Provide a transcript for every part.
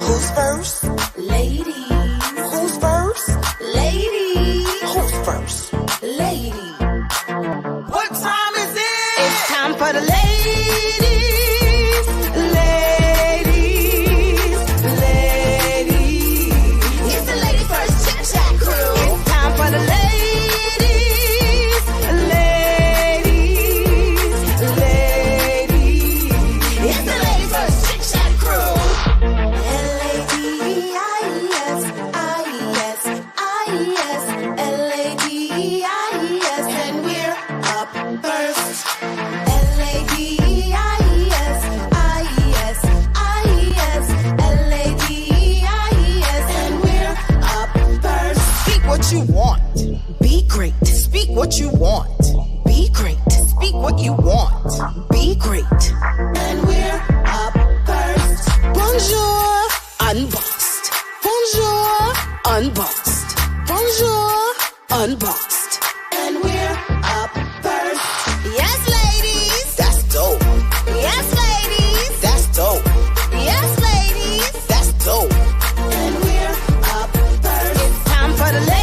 Who's first? Ladies. Who's first? Ladies. Who's first? Ladies. What time is it? It's time for the ladies. Ladies. Ladies. It's the Lady First Chit-Chat crew. It's time for the ladies. You want. Be great. Speak what you want. Be great. Speak what you want. Be great. And we're up first. Bonjour, unboxed. Bonjour, unboxed. Bonjour, unboxed. And we're up first. Yes, ladies. That's dope. Yes, ladies. That's dope. Yes, ladies. That's dope. And we're up first. It's time for the ladies.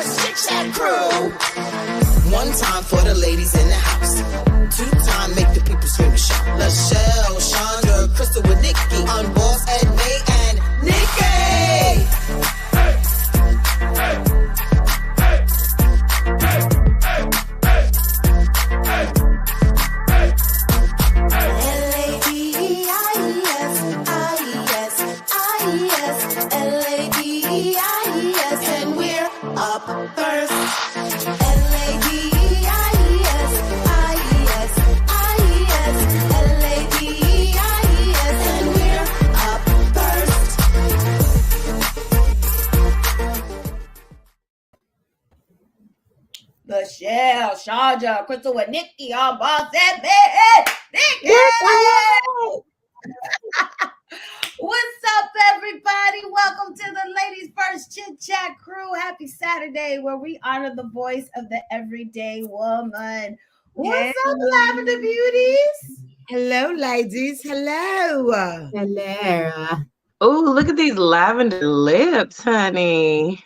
Chit-Chat crew. One time for the ladies in the house. Two time make the people scream and shout. Lachelle, Chandra, Crystal with Nikki. On Boss, Ed, May, and Nikki. Hey, hey, hey, hey, hey, hey, hey, L-A-D-I-S, and we're up first. L-A-D-I-S, L-A-D-I-S, and we're up first. Lachelle, Chandra, Crystal with Nikki on Boss and Nikki! What's up, everybody? Welcome to the Ladies First Chit-Chat crew. Happy Saturday, where we honor the voice of the everyday woman. What's up, Lavender Beauties? Hello, ladies. Hello. Hello. Oh, look at these lavender lips, honey.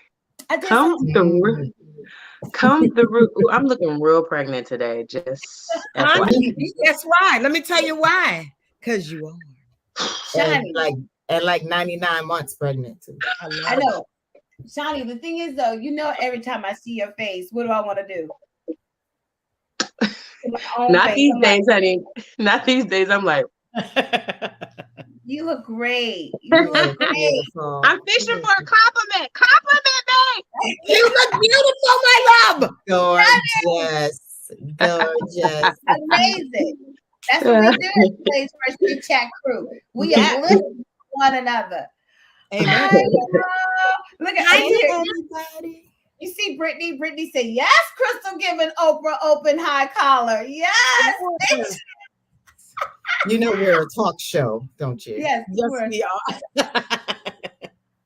Come through. Ooh, I'm looking real pregnant today. Just That's why. Let me tell you why. Because you are. And like 99 months pregnant too. I know. Shani, the thing is though, every time I see your face, what do I want to do? Not these days, honey. Not these days. I'm like, you look great. You look great. I'm fishing for a compliment. Compliment me. You look beautiful, my love. Gorgeous. Gorgeous. Amazing. That's what we do in today's First Chit-Chat crew. We uplift one another. Amen. Look at everybody. You see Brittany? Brittany said, yes, Crystal giving Oprah open high collar. Yes. You know we're a talk show, don't you? Yes, we are.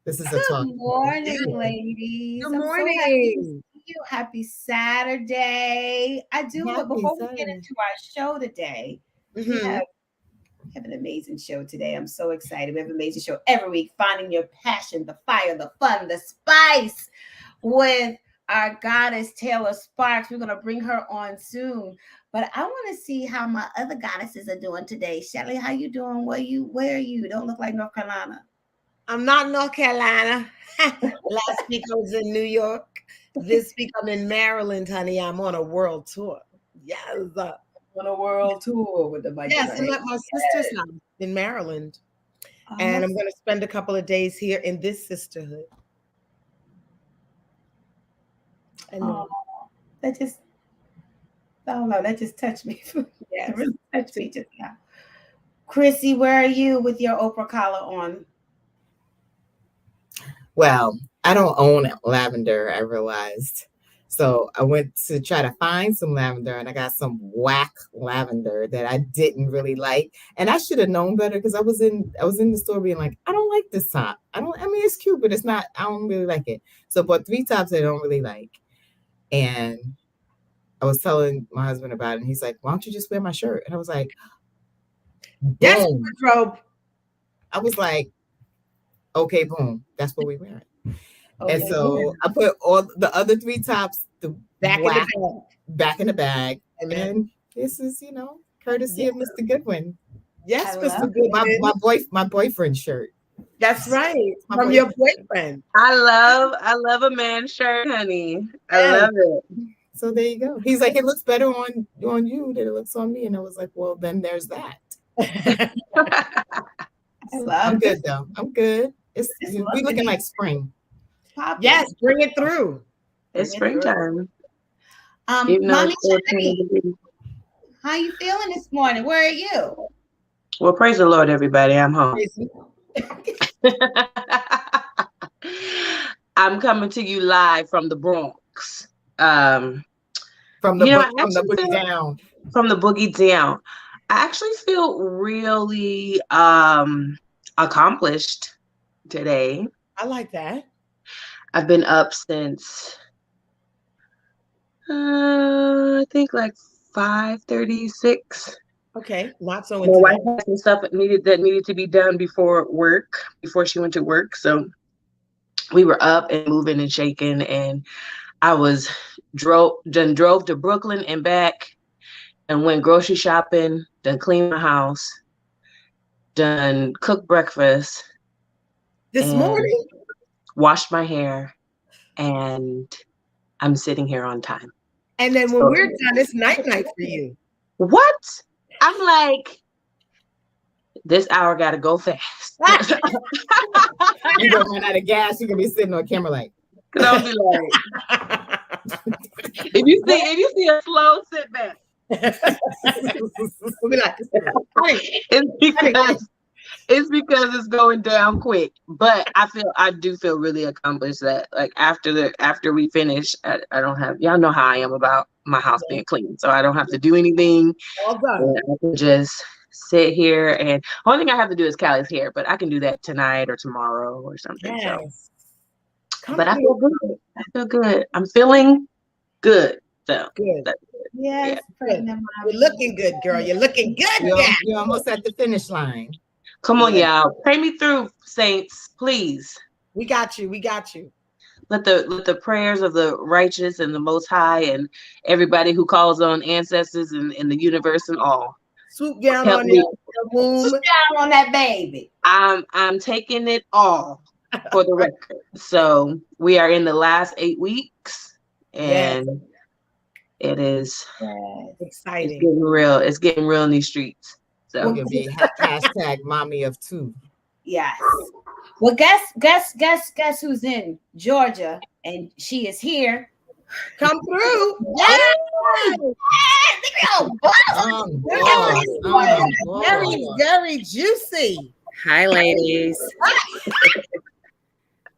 This is a talk. Good morning, ladies. Good morning. Happy Saturday. I do, but before we get into our show today, we have an amazing show today. I'm so excited. We have an amazing show every week, finding your passion, the fire, the fun, the spice with our goddess, Taylor Sparks. We're going to bring her on soon. But I want to see how my other goddesses are doing today. Shelly, how you doing? Where are you? Don't look like North Carolina. I'm not in North Carolina. Last week I was in New York. This week I'm in Maryland, honey. I'm on a world tour. Yes. On a world tour with the bike. Yes, I'm at my sister's house in Maryland. And I'm going to spend a couple of days here in this sisterhood. I know. That just touched me. Yeah, it really touched me just now. Chrissy, where are you with your Oprah collar on? Well, I don't own lavender, I realized. So I went to try to find some lavender, and I got some whack lavender that I didn't really like. And I should have known better, because I was in the store being like, I don't like this top. I mean, it's cute, but it's not, I don't really like it. So I bought 3 tops that I don't really like. And I was telling my husband about it, and he's like, why don't you just wear my shirt? And I was like, That's boom. wardrobe. I was like, okay, boom, that's what we wear. Okay. And so I put all the other 3 tops back in the bag. And this is, courtesy of Mr. Goodwin. Yes, Mr. Goodwin. My boyfriend's shirt. That's right. From your boyfriend. I love a man's shirt, honey. I love it. So there you go. He's like, it looks better on you than it looks on me. And I was like, well, then there's that. I'm good though. I'm good. We're looking like spring. Yes, bring it through. It's springtime. Mommy, how you feeling this morning? Where are you? Well, praise the Lord, everybody. I'm home. I'm coming to you live from the Bronx. From the boogie down. From the boogie down. I actually feel really accomplished today. I like that. I've been up since I think like 5:36. Okay, not so. My wife had some stuff that needed to be done before she went to work. So we were up and moving and shaking, and I drove to Brooklyn and back, and went grocery shopping, done cleaned my house, done cooked breakfast this morning, washed my hair, and I'm sitting here on time. And then when we're done, it's night for you. What? I'm like, this hour got to go fast. You're going to run out of gas. You're going to be sitting on camera like. Because I'll be like, if you see a slow sit back. We'll be like, it's because it's going down quick. But I do feel really accomplished that like after we finish, I don't have, y'all know how I am about my house being clean. So I don't have to do anything. All done. I can just sit here, and only thing I have to do is Callie's hair, but I can do that tonight or tomorrow or something. Yes. So but I feel good. I'm feeling good. So good. Yes. Yeah. You're looking good, girl. You're looking good. You're almost at the finish line. Come on, y'all. Pray me through, saints, please. We got you. Let the prayers of the righteous and the Most High and everybody who calls on ancestors and the universe and all swoop down on your womb. Swoop down on that baby. I'm taking it all for the record. So we are in the last 8 weeks, and it is exciting. It's getting real. It's getting real in these streets. So we're gonna be hashtag mommy of 2. Yes. Well, guess who's in Georgia, and she is here. Come through. Yes. Very juicy. Hi, ladies.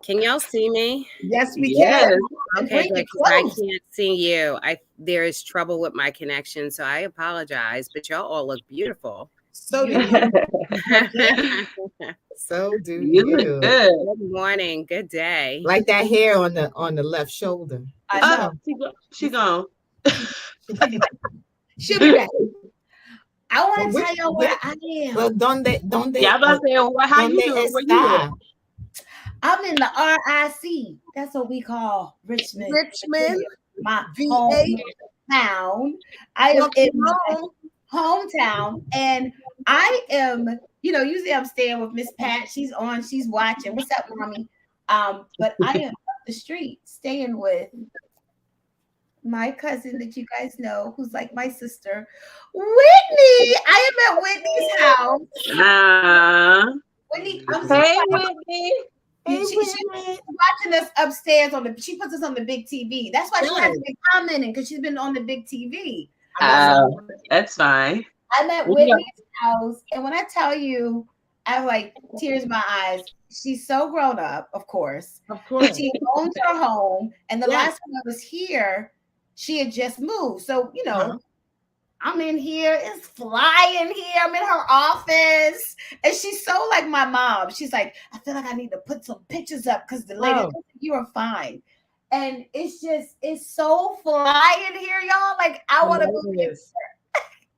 Can y'all see me? Yes, we can. Okay, good, because I can't see you. There is trouble with my connection, so I apologize. But y'all all look beautiful. So do you. So do you. Good. Good morning. Good day. Like that hair on the left shoulder. I know. She gone. She'll be back. I want to tell y'all where I am. Well, donde. Yeah, I'm saying, how you doing? Where you at? I'm in the RIC. That's what we call Richmond. My hometown. I am in my hometown, and I am, usually I'm staying with Miss Pat. She's on, she's watching. What's up, mommy? But I am up the street staying with my cousin that you guys know, who's like my sister, Whitney. I am at Whitney's house. Whitney, hey, Whitney. She's watching us upstairs she puts us on the big TV. That's why she hasn't been commenting, because she's been on the big TV. That's fine. I'm at Whitney's house, and when I tell you, I have like tears in my eyes. She's so grown up, of course. Of course. She owns her home. And the last time I was here, she had just moved. So, you know, I'm in here. It's flying here. I'm in her office. And she's so like my mom. She's like, I feel like I need to put some pictures up because the lady, you are fine. And it's so flying here, y'all. Like, I want to go.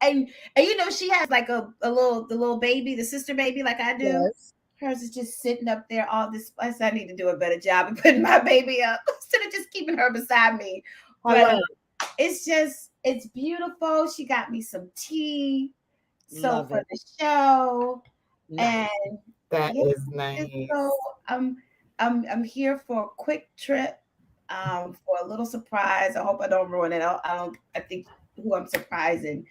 And you know, she has like the little baby, the sister baby, like I do. Yes. Hers is just sitting up there all this. I said I need to do a better job of putting my baby up instead of just keeping her beside me. But it's beautiful. She got me some tea. So for the show. Nice. And that is nice. So I'm here for a quick trip, for a little surprise. I hope I don't ruin it. I think who I'm surprising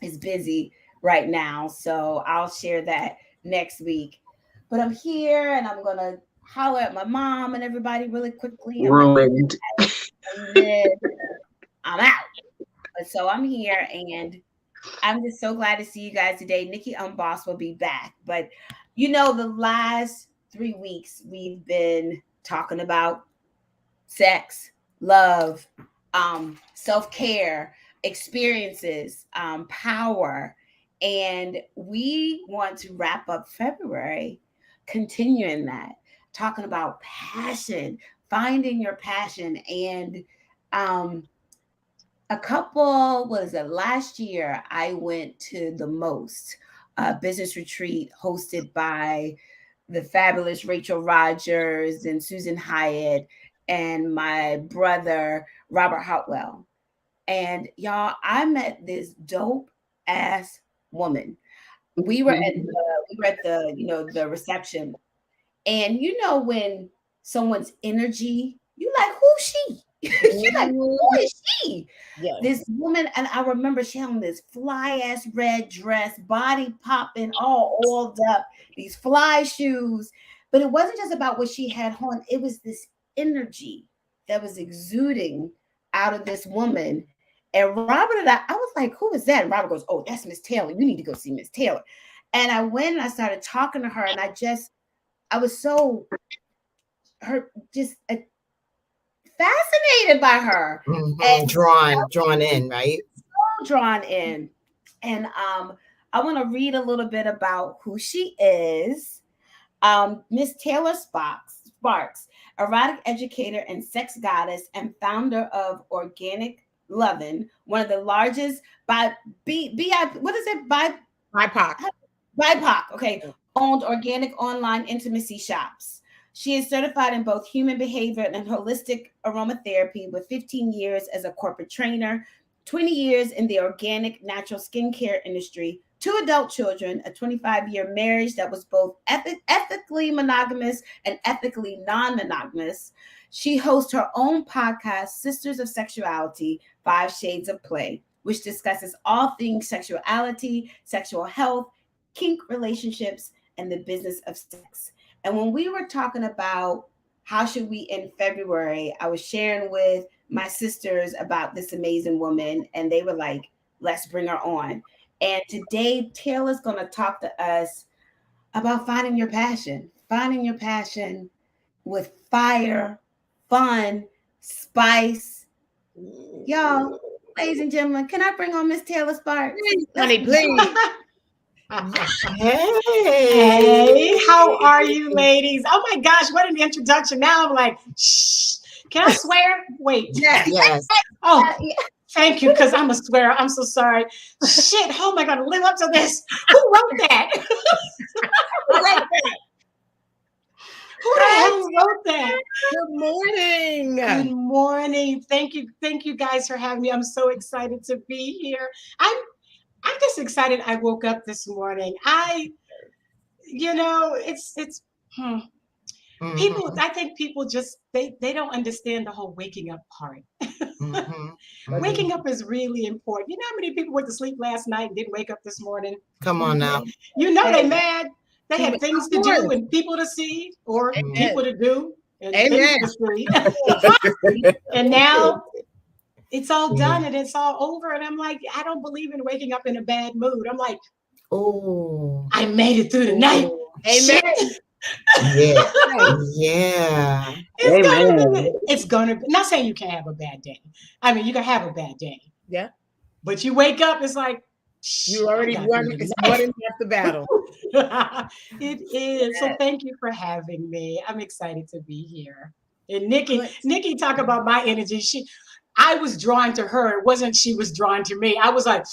is busy right now, so I'll share that next week. But I'm here and I'm gonna holler at my mom and everybody really quickly. Ruined. And then I'm out. But so I'm here and I'm just so glad to see you guys today. Nikki Unboss will be back. But you know, the last 3 weeks we've been talking about sex, love, self-care, experiences, power. And we want to wrap up February continuing that, talking about passion, finding your passion. And last year I went to the Most business retreat hosted by the fabulous Rachel Rogers and Susan Hyatt and my brother Robert Hartwell. And y'all, I met this dope ass woman. We were at the you know, the reception, and you know when someone's energy, you like, who's she? You're like, who is she? Yes. This woman, and I remember she had on this fly ass red dress, body popping, all oiled up, these fly shoes. But it wasn't just about what she had on; it was this energy that was exuding out of this woman. And Robert and I was like, who is that? And Robert goes, oh, that's Miss Taylor. You need to go see Miss Taylor. And I went and I started talking to her, and I was so fascinated by her. Mm-hmm. And drawn in, right? So drawn in. And I want to read a little bit about who she is. Miss Taylor Sparks, erotic educator and sex goddess and founder of Organic Lovin', one of the largest BIPOC, okay, owned organic online intimacy shops. She is certified in both human behavior and holistic aromatherapy with 15 years as a corporate trainer, 20 years in the organic natural skincare industry, 2 adult children, a 25-year marriage that was both ethically monogamous and ethically non-monogamous. She hosts her own podcast, Sisters of Sexuality-Five Shades of Play, which discusses all things sexuality, sexual health, kink relationships, and the business of sex. And when we were talking about how should we end February, I was sharing with my sisters about this amazing woman, and they were like, let's bring her on. And today, Taylor's going to talk to us about finding your passion with fire, fun, spice. Y'all, ladies and gentlemen, can I bring on Miss Taylor Sparks? Honey, please. Hey, how are you, ladies? Oh my gosh, what an introduction. Now I'm like, shh. Can I swear? Wait. Yes. Oh, thank you, because I'm a swearer. I'm so sorry. Shit, how am I going to live up to this? Who wrote that? Who the hell wrote that? Good morning. Good morning. Thank you guys for having me. I'm so excited to be here. I'm just excited I woke up this morning. People, I think people just, they don't understand the whole waking up part. Mm-hmm. Waking up is really important. You know how many people went to sleep last night and didn't wake up this morning? Come on now. You know they mad. They had things to do and people to see or people to do and things to see. And now it's all done and it's all over. And I'm like, I don't believe in waking up in a bad mood. I'm like, Oh, I made it through the night. Amen. Yeah. Yeah. It's gonna be, not saying you can't have a bad day. I mean, you can have a bad day. Yeah. But you wake up, it's like you already won. It's more than half the battle. It is. So thank you for having me. I'm excited to be here. And Nikki talk about my energy. I was drawn to her. It wasn't she was drawn to me. I was like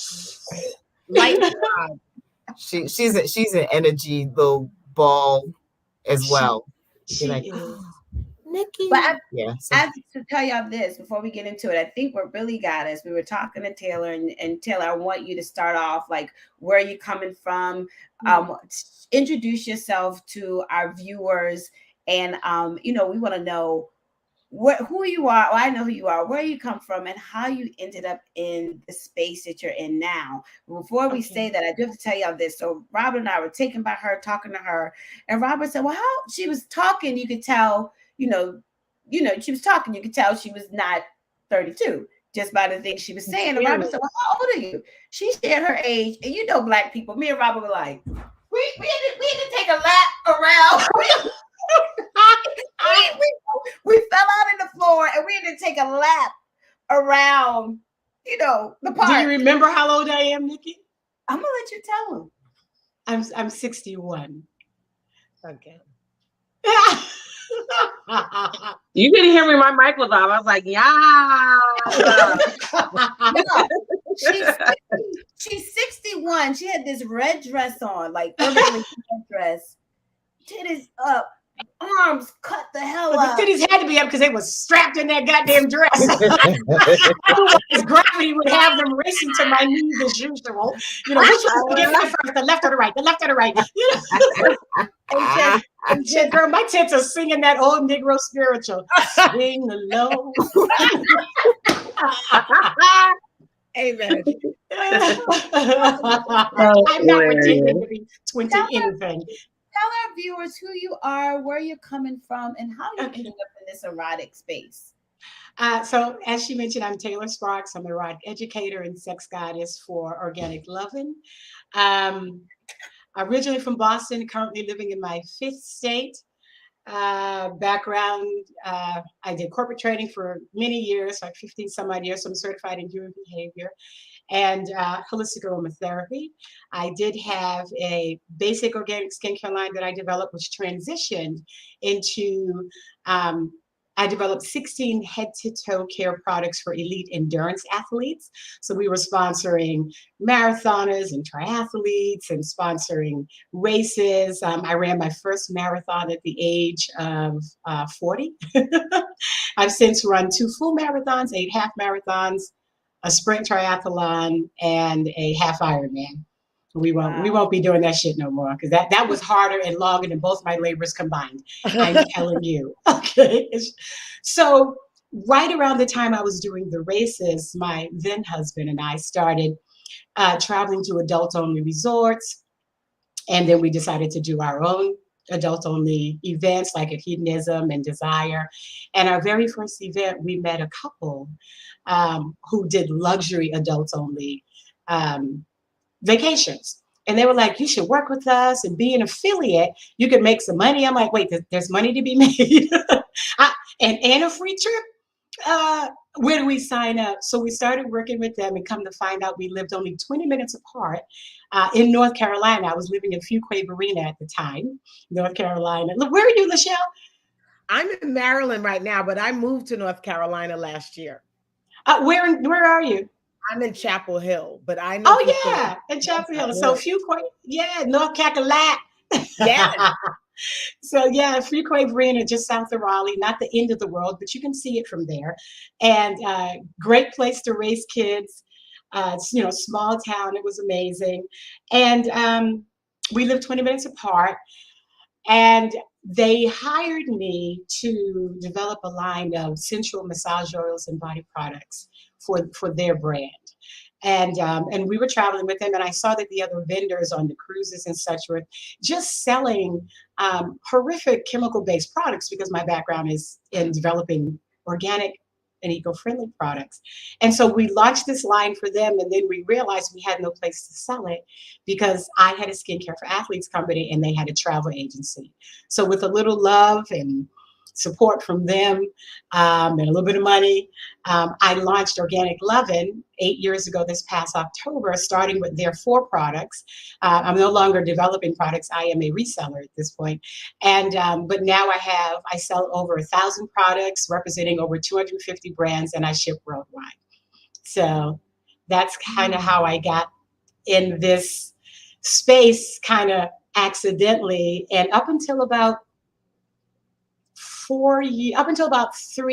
light. She's an energy little ball as well. She like, is. oh, Nikki. But I have to tell y'all this before we get into it. I think what really got us, we were talking to Taylor, and Taylor, I want you to start off like, where are you coming from? Introduce yourself to our viewers, and we want to know who you are. Well, I know who you are, where you come from, and how you ended up in the space that you're in now. Before we say that, I do have to tell y'all this. So Robert and I were taken by her, talking to her, and Robert said, well, how she was talking, you could tell, she was talking, you could tell she was not 32 just by the things she was saying. And Robert said, well, how old are you? She shared her age, and Black people, me and Robert were like, we had to take a lap around. We fell out on the floor, and we had to take a lap around, the park. Do you remember how old I am, Nikki? I'm gonna let you tell them. I'm 61. Okay. You didn't hear me. My mic was off. I was like, yeah. She's 61. She had this red dress on, like red dress, titties up, arms cut the hell up. The titties had to be up because they was strapped in that goddamn dress. Otherwise, gravity would have them racing to my knees as usual. Which one get my first, the left or the right? The left or the right? And girl, my tits are singing that old Negro spiritual. Swing low. Amen. I'm not pretending to be 20 anything. Tell our viewers who you are, where you're coming from, and how you ended up in this erotic space. So, as she mentioned, I'm Taylor Sparks. I'm an erotic educator and sex goddess for Organic Lovin'. Originally from Boston, currently living in my 5th state. Background, I did corporate training for many years, like 15 some odd years. So I'm certified in human behavior and holistic aromatherapy. I did have a basic organic skincare line that I developed, which transitioned into, I developed 16 head-to-toe care products for elite endurance athletes. So we were sponsoring marathoners and triathletes and sponsoring races. I ran my first marathon at the age of 40. I've since run 2 full marathons, 8 half marathons, a sprint triathlon, and a half Ironman. We won't be doing that shit no more, because that was harder and longer than both my labors combined. I'm telling you. Okay. So right around the time I was doing the races, my then husband and I started traveling to adult-only resorts, and then we decided to do our own adult-only events like at Hedonism and Desire. And our very first event, we met a couple who did luxury adults-only vacations. And they were like, you should work with us and be an affiliate. You could make some money. I'm like, wait, there's money to be made? and a free trip? Where do we sign up? So we started working with them, and come to find out we lived only 20 minutes apart in North Carolina. I was living in Fuquay-Varina at the time, North Carolina. Look, where are you, Lachelle? I'm in Maryland right now, but I moved to North Carolina last year. Where are you? I'm in Chapel Hill, but I know. Oh yeah, in Chapel Hill. So North Carolina. Yeah. So yeah, Fuquay-Varina, just south of Raleigh, not the end of the world, but you can see it from there. And great place to raise kids. Small town. It was amazing. And we lived 20 minutes apart. And they hired me to develop a line of sensual massage oils and body products for their brand. And we were traveling with them, and I saw that the other vendors on the cruises and such were just selling horrific chemical-based products, because my background is in developing organic and eco-friendly products. And so we launched this line for them, and then we realized we had no place to sell it because I had a skincare for athletes company and they had a travel agency. So with a little love and support from them, and a little bit of money, I launched Organic Lovin' 8 years ago this past October, starting with their 4 products. I'm no longer developing products. I am a reseller at this point. And but now I sell over 1,000 products representing over 250 brands, and I ship worldwide. So that's kind of how I got in this space, kind of accidentally. And up until about 3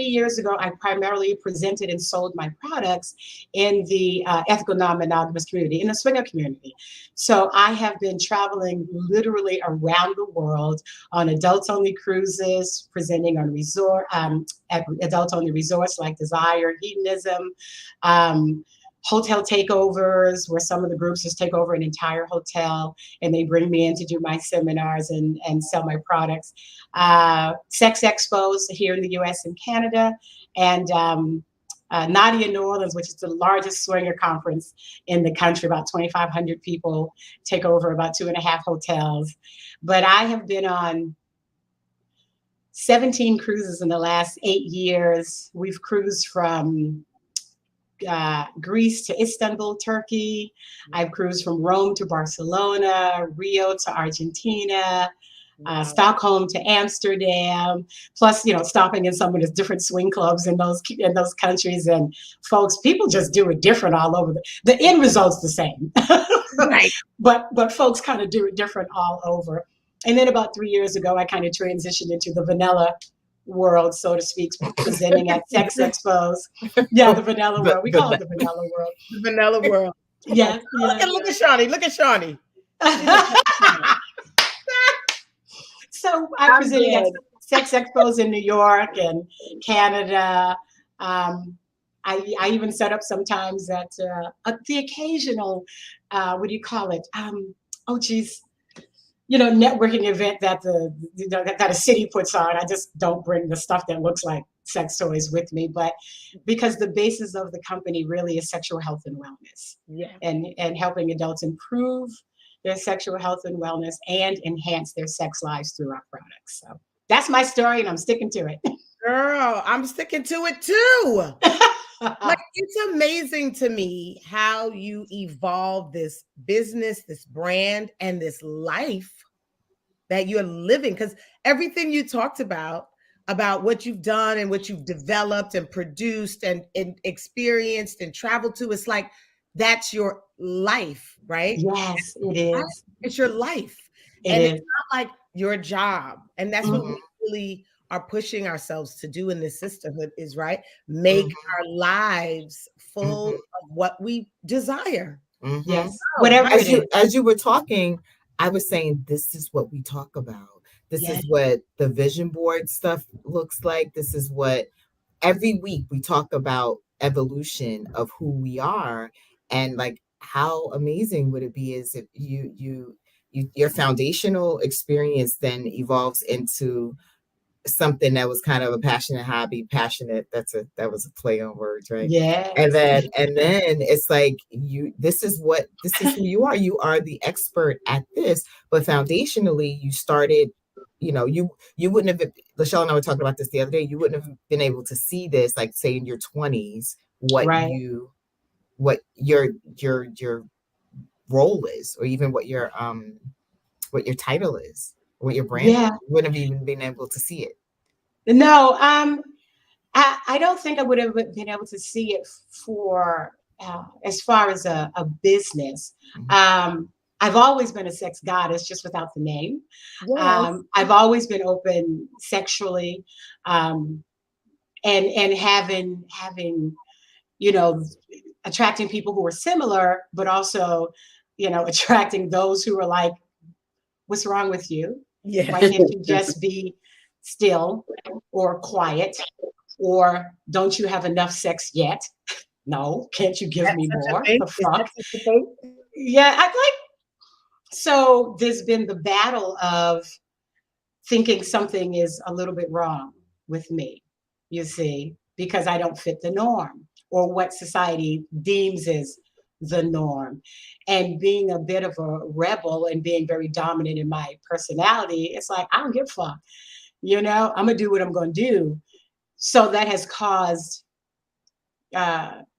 years ago, I primarily presented and sold my products in the ethical non-monogamous community, in the swinger community. So I have been traveling literally around the world on adults-only cruises, presenting on at adults-only resorts like Desire, Hedonism, hotel takeovers where some of the groups just take over an entire hotel and they bring me in to do my seminars and sell my products. Sex expos here in the US and Canada, and Nadia, New Orleans, which is the largest swinger conference in the country. About 2,500 people take over about 2.5 hotels. But I have been on 17 cruises in the last 8 years. We've cruised from Greece to Istanbul, Turkey. I've cruised from Rome to Barcelona, Rio to Argentina, Stockholm to Amsterdam, plus, stopping in some of the different swing clubs in those countries. And folks, people just do it different all over. The end result's the same. Right. But folks kind of do it different all over. And then about 3 years ago, I kind of transitioned into the vanilla world, so to speak, presenting at sex expos. Yeah, the vanilla world. We call it the vanilla world. The vanilla world. Yeah. Look at Shawnee. Look at Shawnee. So I presented at sex expos in New York and Canada. I even set up sometimes at the occasional, what do you call it? Networking event that that a city puts on. I just don't bring the stuff that looks like sex toys with me, but because the basis of the company really is sexual health and wellness, and helping adults improve their sexual health and wellness and enhance their sex lives through our products. So that's my story, and I'm sticking to it. Girl, I'm sticking to it too. Like, it's amazing to me how you evolve this business, this brand, and this life that you're living. Because everything you talked about what you've done and what you've developed and produced and experienced and traveled to, it's like that's your life, right? Yes, it is. It's your life. It's not like your job. And that's what we really are pushing ourselves to do in this sisterhood is, right, make our lives full of what we desire. Yes. Whatever. As you were talking, I was saying, this is what we talk about. This is what the vision board stuff looks like. This is what every week we talk about evolution of who we are. And like, how amazing would it be is if your foundational experience then evolves into something that was kind of a passionate hobby, passionate. That was a play on words, right? Yeah. And then it's like this is who you are. You are the expert at this, but foundationally you started, you wouldn't have, Lachelle and I were talking about this the other day, you wouldn't have been able to see this, like say in your 20s, what your role is, or even what your title is, what your brand is. You wouldn't have even been able to see it. No, I don't think I would have been able to see it for as far as a business. I've always been a sex goddess, just without the name. Yes. I've always been open sexually, and having attracting people who are similar, but also attracting those who are like, what's wrong with you? Yeah. Why can't you just be still or quiet? Or don't you have enough sex yet? No, can't you give me more? The fuck? Yeah, so there's been the battle of thinking something is a little bit wrong with me, you see. because I don't fit the norm or what society deems as the norm. And being a bit of a rebel and being very dominant in my personality, it's like, I don't give a fuck. I'm going to do what I'm going to do. So that has caused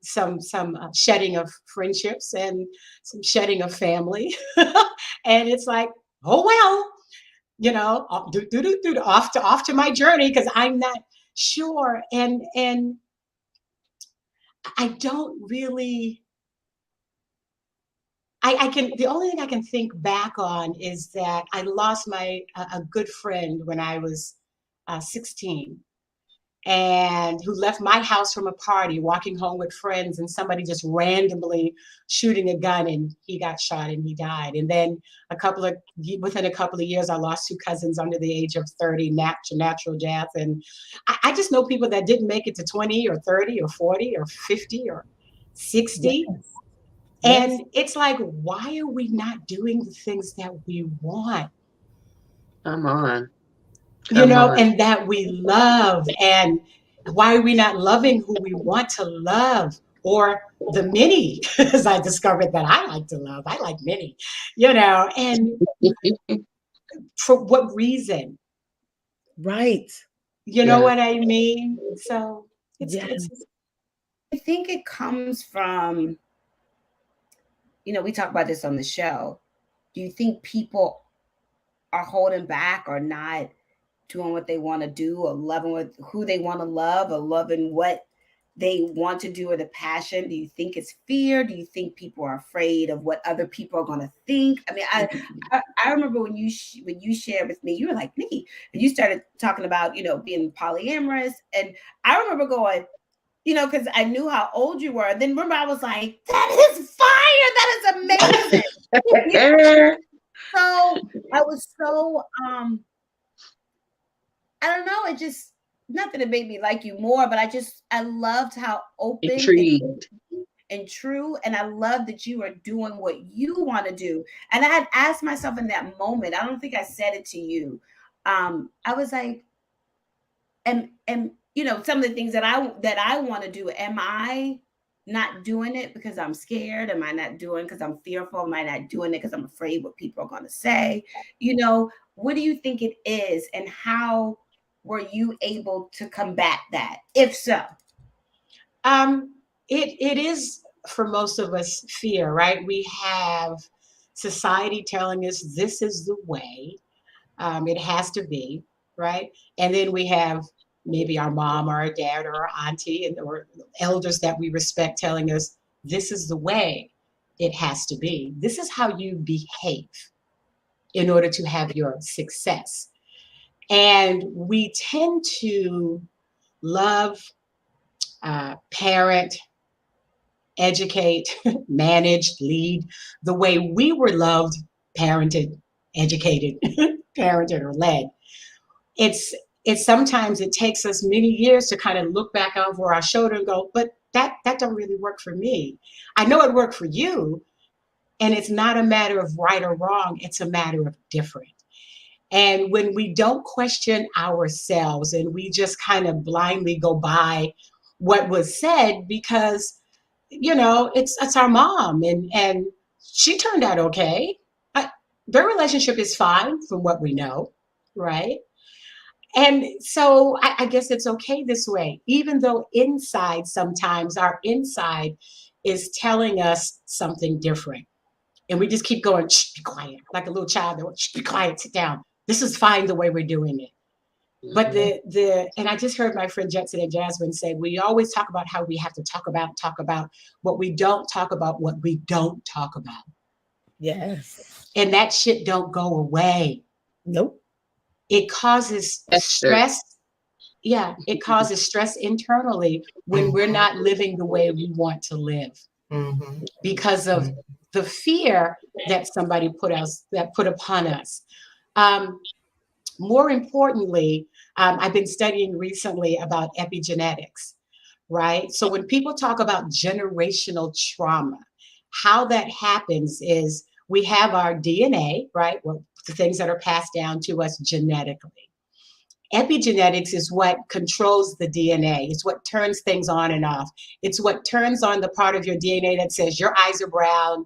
some shedding of friendships and some shedding of family. And it's like, oh, well, off to my journey because I'm not sure. And I don't really, I can, the only thing I can think back on is that I lost a good friend when I was 16, and who left my house from a party, walking home with friends, and somebody just randomly shooting a gun, and he got shot and he died. And then within a couple of years, I lost two cousins under the age of 30, natural death. And I just know people that didn't make it to 20 or 30 or 40 or 50 or 60. Yes. And it's like, why are we not doing the things that we want? Come on. And that we love. And why are we not loving who we want to love? Or the many, as I discovered that I like to love. I like many, and for what reason? Right. You know what I mean? So I think it comes from, we talk about this on the show. Do you think people are holding back or not doing what they want to do, or loving with who they want to love, or loving what they want to do, or the passion? Do you think it's fear? Do you think people are afraid of what other people are going to think? I mean, I remember when you shared with me, you were like, Nikki, and you started talking about, being polyamorous. And I remember going, because I knew how old you were. Then remember, I was like, that is fire. That is amazing. So I was so, I don't know. It just, not that it made me like you more, but I loved how open and true. And I love that you are doing what you want to do. And I had asked myself in that moment, I don't think I said it to you. I was like, and some of the things that I want to do, am I not doing it because I'm scared? Am I not doing because I'm fearful? Am I not doing it because I'm afraid what people are going to say? What do you think it is, and how were you able to combat that, if so? It is, for most of us, fear, right? We have society telling us this is the way. It has to be, right? And then we have maybe our mom or our dad or our auntie or elders that we respect telling us this is the way it has to be. This is how you behave in order to have your success. And we tend to love, parent, educate, manage, lead the way we were loved, parented, educated, parented, or led. It's sometimes it takes us many years to kind of look back over our shoulder and go, but that don't really work for me. I know it worked for you, and it's not a matter of right or wrong. It's a matter of different. And when we don't question ourselves and we just kind of blindly go by what was said because, it's our mom and she turned out okay. Their relationship is fine from what we know, right? And so I guess it's okay this way, even though inside, sometimes our inside is telling us something different. And we just keep going, shh, be quiet, like a little child. Shh, be quiet, sit down. This is fine the way we're doing it. But and I just heard my friend Jetson and Jasmine say, we always talk about how we have to talk about what we don't talk about, what we don't talk about. Yes. And that shit don't go away. Nope. It causes stress. Yeah, it causes stress internally when we're not living the way we want to live because of the fear that somebody put upon us. More importantly, I've been studying recently about epigenetics, right? So when people talk about generational trauma, how that happens is we have our DNA, right? Well, the things that are passed down to us genetically. Epigenetics is what controls the DNA. It's what turns things on and off. It's what turns on the part of your DNA that says your eyes are brown,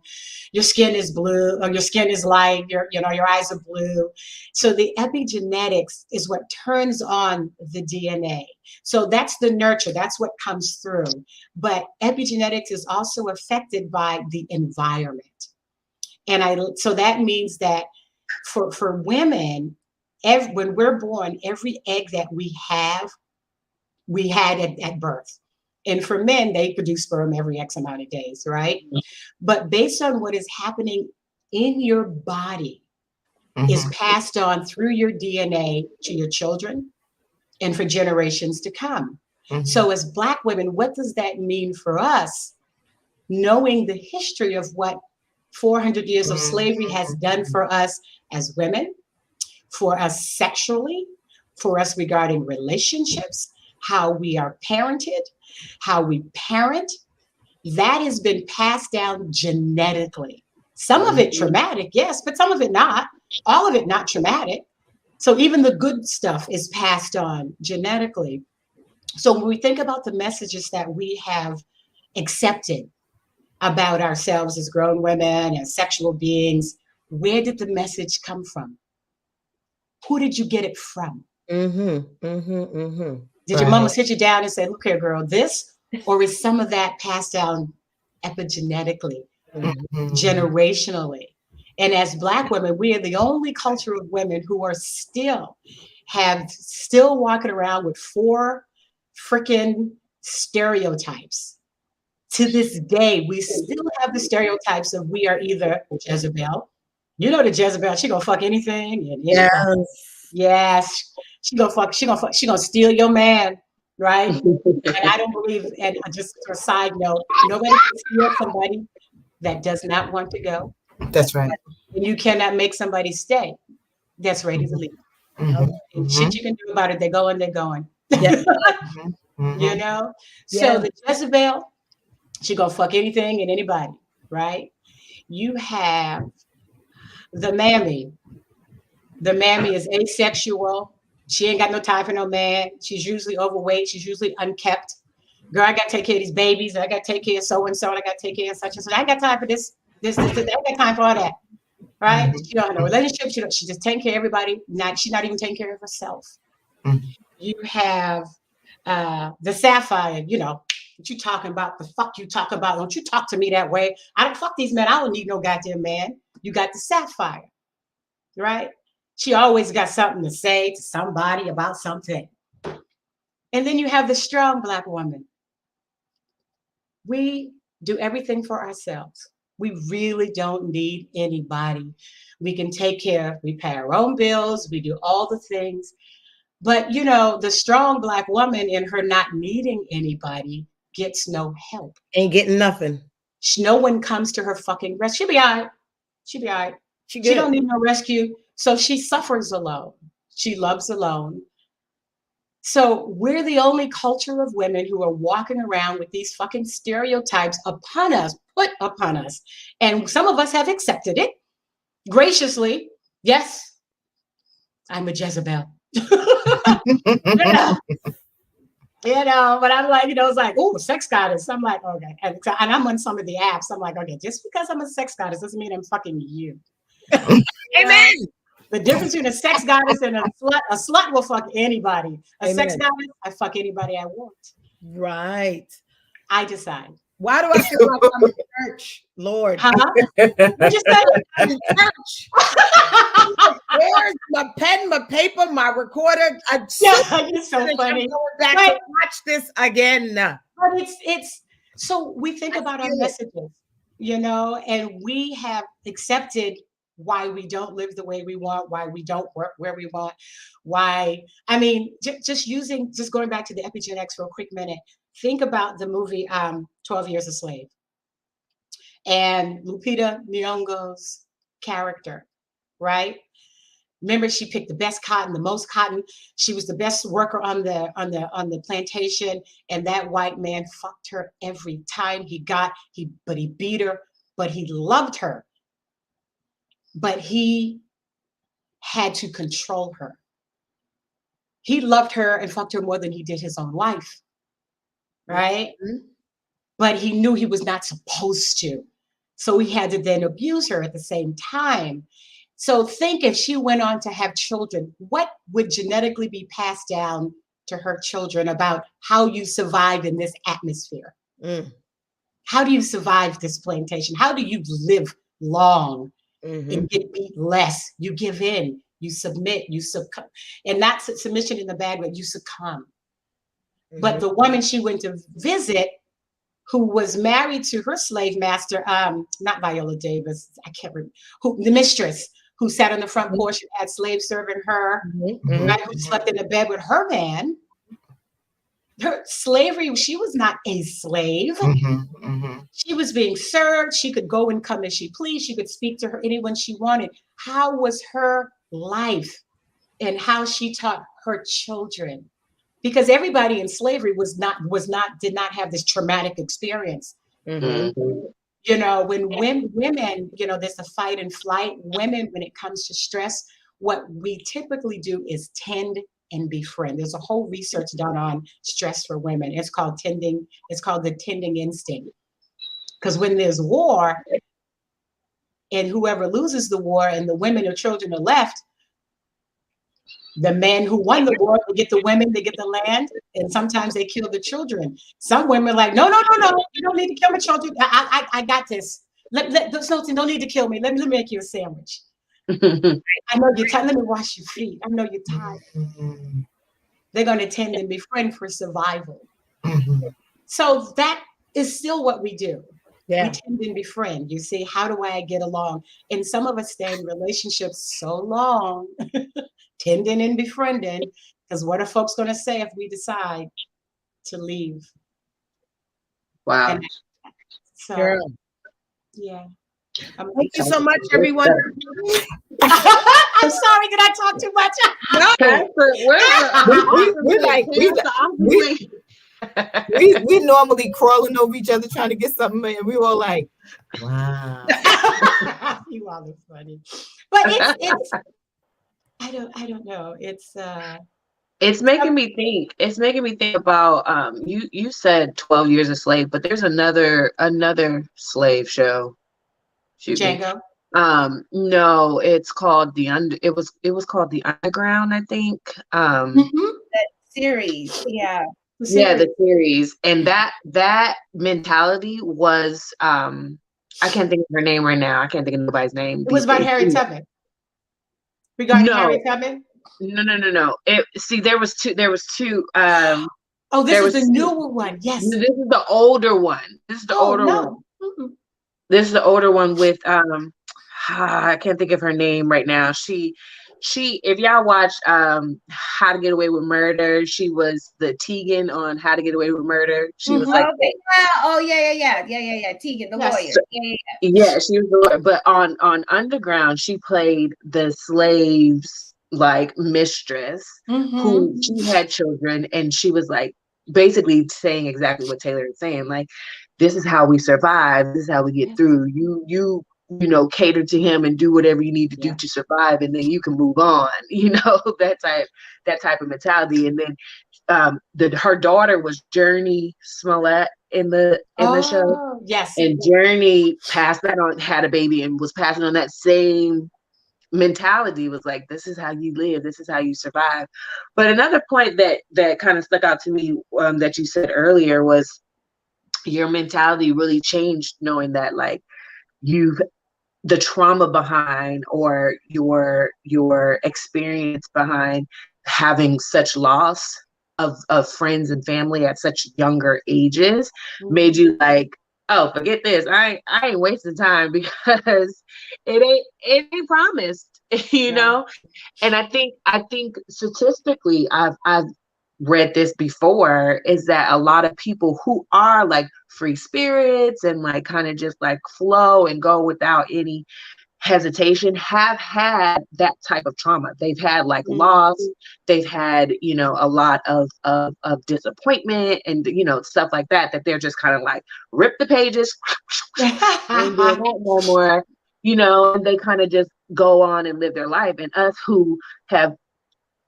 your skin is blue, or your skin is light, your eyes are blue. So the epigenetics is what turns on the DNA. So that's the nurture, that's what comes through. But epigenetics is also affected by the environment. So that means that for women, when we're born, every egg that we had at birth. And for men, they produce sperm every X amount of days, right? But based on what is happening in your body is passed on through your DNA to your children and for generations to come. So as Black women, what does that mean for us? Knowing the history of what 400 years of slavery has done for us as women, for us sexually, for us regarding relationships, how we are parented, how we parent, that has been passed down genetically. Some of it traumatic, yes, but some of it not. All of it not traumatic. So even the good stuff is passed on genetically. So when we think about the messages that we have accepted about ourselves as grown women and sexual beings, where did the message come from? Who did you get it from? Did your mama sit you down and say, look here, girl, this? Or is some of that passed down epigenetically, generationally? And as Black women, we are the only culture of women who are still walking around with 4 freaking stereotypes. To this day, we still have the stereotypes of we are either Jezebel. You know the Jezebel, she gonna fuck anything. And yes, she gonna steal your man, right? And I don't believe, and just for a side note, nobody can steal somebody that does not want to go. That's right. And you cannot make somebody stay that's ready to leave. And shit you can do about it, they're going. Yeah. You know? So the Jezebel, she gonna fuck anything and anybody, right? You have the mammy. The mammy is asexual. She ain't got no time for no man. She's usually overweight. She's usually unkept. Girl, I gotta take care of these babies. I gotta take care of so and so. I gotta take care of such and such. I ain't got time for this. I ain't got time for all that. Right? She don't have no relationship. She just taking care of everybody. She's not even taking care of herself. You have the sapphire. You know what you talking about? The fuck you talking about? Don't you talk to me that way? I don't fuck these men. I don't need no goddamn man. You got the sapphire, right? She always got something to say to somebody about something. And then you have the strong Black woman. We do everything for ourselves. We really don't need anybody. We can take care, we pay our own bills, we do all the things. But you know, the strong Black woman in her not needing anybody gets no help. Ain't getting nothing. No one comes to her fucking rescue. She'll be all right. She'll be all right. She don't need no rescue. So she suffers alone. She loves alone. So we're the only culture of women who are walking around with these fucking stereotypes upon us, put upon us. And some of us have accepted it graciously. Yes, I'm a Jezebel. But I'm like, it's like, oh, sex goddess. I'm like, okay. And I'm on some of the apps. I'm like, okay, just because I'm a sex goddess doesn't mean I'm fucking you. Amen. The difference between a sex goddess and a slut will fuck anybody. A sex goddess, I fuck anybody I want. Right. I decide. Why do I feel like I'm in church, Lord? What you say? I'm in church. Where's my pen, my paper, my recorder? You're so funny. I'm going back to watch this again. But it's so we think about our messages, and we have accepted why we don't live the way we want, why we don't work where we want, just going back to the epigenetics for a quick minute. Think about the movie 12 Years a Slave and Lupita Nyong'o's character, right? Remember, she picked the best cotton, the most cotton. She was the best worker on the plantation, and that white man fucked her every time he beat her, but he loved her. But he had to control her. he loved her and fucked her more than he did his own wife, right? Mhm. But he knew he was not supposed to. So he had to then abuse her at the same time. So think if she went on to have children, what would genetically be passed down to her children about how you survive in this atmosphere? Mm. How do you survive this plantation? How do you live long Mhm. and get beat less? You give in, you submit, you succumb. And not submission in the bad way, you succumb. But Mhm. the woman she went to visit, who was married to her slave master, not Viola Davis, I can't remember, the mistress who sat on the front porch and had slaves serving her, Mhm. right, who slept in the bed with her man. Her slavery, she was not a slave. She was being served. She could go and come as she pleased. She could speak to her anyone she wanted. How was her life and how she taught her children? Because everybody in slavery did not have this traumatic experience. Mhm. You know, when women, you know, there's a fight and flight. Women, when it comes to stress, what we typically do is tend and befriend. There's a whole research done on stress for women. It's called tending. It's called the tending instinct. Because when there's war, and whoever loses the war, and the women or children are left, the men who won the war, they get the women, they get the land, and sometimes they kill the children. Some women are like, no, no, no, no, you don't need to kill my children. I got this. There's no, don't need to kill me. Let me make you a sandwich. I know you're tired. Let me wash your feet. I know you're tired. They're going to tend and befriend for survival. So that is still what we do. Yeah. We tend and befriend. You see, how do I get along? And some of us stay in relationships so long, tending and befriending, because what are folks going to say if we decide to leave? Wow. And so, Girl. yeah. Thank you so much, everyone. I'm sorry, did I talk too much? We normally crawling over each other trying to get something, and we were all like, wow. You all are funny. But it's I don't know. It's making me think. It's making me think about you said 12 Years a Slave, but there's another slave show. Django. No, it's called it was called The Underground, I think. That series, yeah. Yeah, the series. And that mentality was I can't think of her name right now. I can't think of nobody's name. It was about Harriet Tubman. Regarding Harriet Tubman? No. There was two oh, this is the newer one. Yes. This is the older one. This is the older one. Mm-mm. This is the older one with I can't think of her name right now. She if y'all watch How to Get Away with Murder, she was the Tegan on How to Get Away with Murder. She was like Tegan, the lawyer. Yeah, she was the lawyer. But on Underground, she played the slaves like mistress who she had children, and she was like basically saying exactly what Taylor is saying, like, this is how we survive, this is how we get through. You know, cater to him and do whatever you need to do to survive, and then you can move on, you know, that type of mentality. And then her daughter was Journey Smollett in the show. Yes. And Journey passed that on, had a baby, and was passing on that same mentality, was like, this is how you live, this is how you survive. But another point that kind of stuck out to me that you said earlier was your mentality really changed, knowing that like the trauma behind, or your experience behind having such loss of friends and family at such younger ages made you like, oh, forget this. I ain't wasting time, because it ain't promised, you know? And I think statistically, I've read this before, is that a lot of people who are like free spirits and like kind of just like flow and go without any hesitation have had that type of trauma. They've had like loss, they've had, you know, a lot of disappointment and, you know, stuff like that they're just kind of like, rip the pages, ain't doing that no more, you know, and they kind of just go on and live their life. And us who have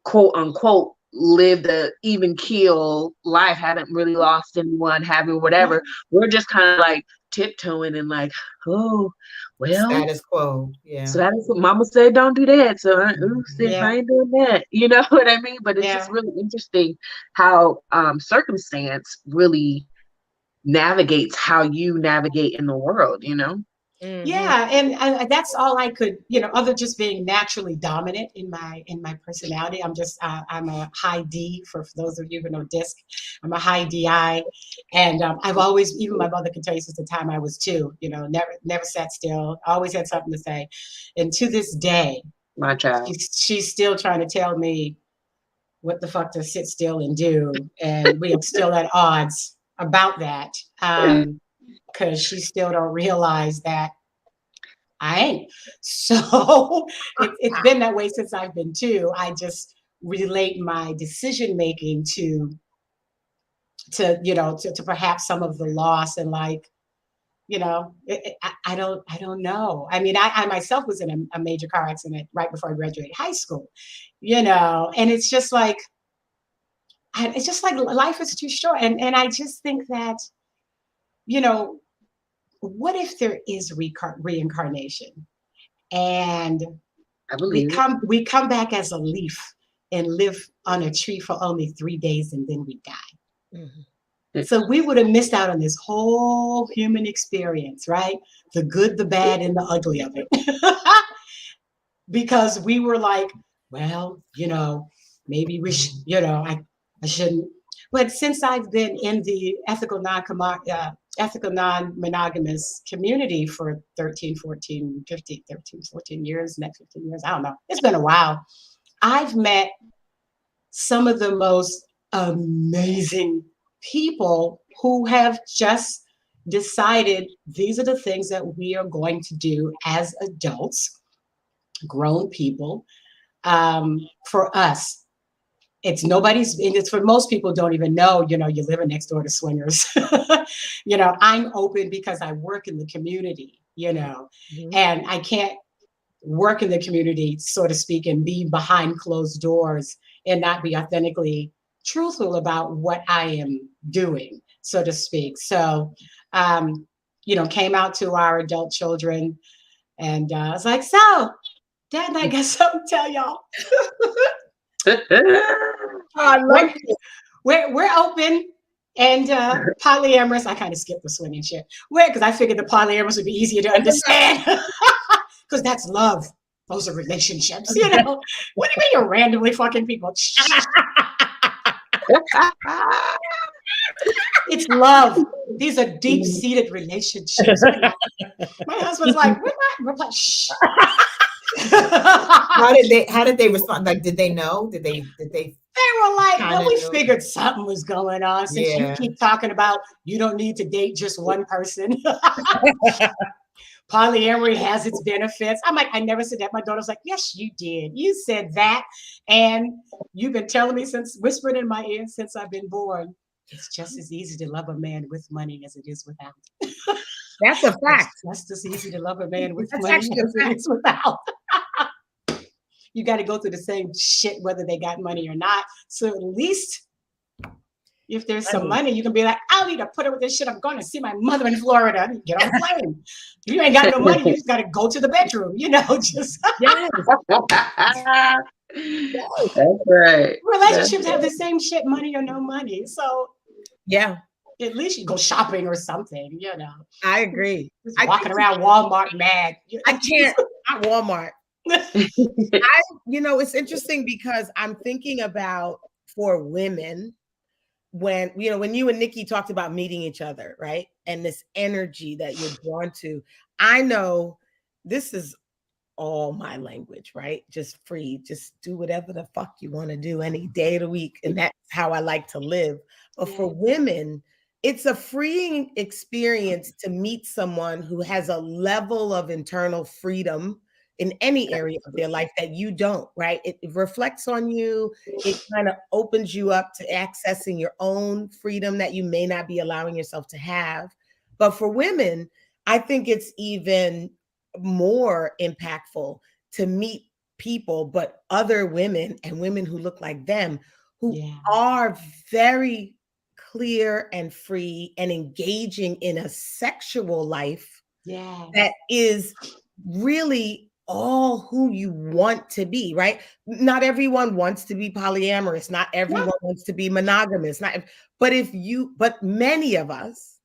quote unquote lived a even keel life, hadn't really lost anyone, having whatever. We're just kind of like tiptoeing and like, oh, well, status quo. Yeah. so that is what Mama said, don't do that. So I Yeah. ain't doing that. You know what I mean? But it's just really interesting how circumstance really navigates how you navigate in the world, you know? Yeah, and that's all I could, other just being naturally dominant in my personality. I'm a high D for those of you who know DISC. I'm a high DI, and I've always, even my mother can tell you since the time I was 2, never sat still, always had something to say, and to this day, My child. she's still trying to tell me what the fuck to sit still and do, and we are still at odds about that, because she still don't realize that I ain't. So it's been that way since I've been 2. I just relate my decision making to perhaps some of the loss, and like, I don't know. I mean, I myself was in a major car accident right before I graduated high school, and it's just like life is too short, and I just think that, what if there is reincarnation? And we come back as a leaf and live on a tree for only 3 days, and then we die. Mm-hmm. So we would have missed out on this whole human experience, right? The good, the bad, and the ugly of it. Because we were like, well, maybe we should, I shouldn't. But since I've been in the ethical non-monogamous community for 13, 14 years, next 15 years, I don't know. It's been a while. I've met some of the most amazing people who have just decided these are the things that we are going to do as adults, grown people, for us. It's for most people don't even know, you're living next door to swingers. I'm open because I work in the community, and I can't work in the community, so to speak, and be behind closed doors and not be authentically truthful about what I am doing, so to speak. So, came out to our adult children, and I was like, so, Dad and I got something to tell y'all. We're open and polyamorous. I kind of skipped the swinging shit. Because I figured the polyamorous would be easier to understand. Because that's love. Those are relationships. What do you mean you're randomly fucking people? It's love. These are deep-seated relationships. My husband's like, we're like, shh. How did they respond? Like, did they know? Did they were like, well, we figured something was going on since you keep talking about you don't need to date just one person. Polyamory has its benefits. I'm like, I never said that. My daughter's like, yes, you did. You said that. And you've been telling me whispering in my ear since I've been born. It's just as easy to love a man with money as it is without. That's a fact. It's just as easy to love a man with money as it is without. You got to go through the same shit whether they got money or not. So at least if there's some money, you can be like, I need to put up with this shit. I'm going to see my mother in Florida. Get on a plane. You ain't got no money. You just got to go to the bedroom. Just. Yes. That's right. Relationships have the same shit, money or no money. So yeah, at least you go shopping or something. I agree. Just walking around Walmart mad. I can't. Not Walmart. It's interesting because I'm thinking about for women when you and Nikki talked about meeting each other, right? And this energy that you're drawn to. I know this is all my language, right? Just free, just do whatever the fuck you want to do any day of the week. And that's how I like to live. But for women, it's a freeing experience to meet someone who has a level of internal freedom in any area of their life that you don't, right? It reflects on you. It kind of opens you up to accessing your own freedom that you may not be allowing yourself to have. But for women, I think it's even more impactful to meet people, but other women and women who look like them, who are very clear and free and engaging in a sexual life that is really all who you want to be, right? Not everyone wants to be polyamorous. Not everyone wants to be monogamous. But many of us,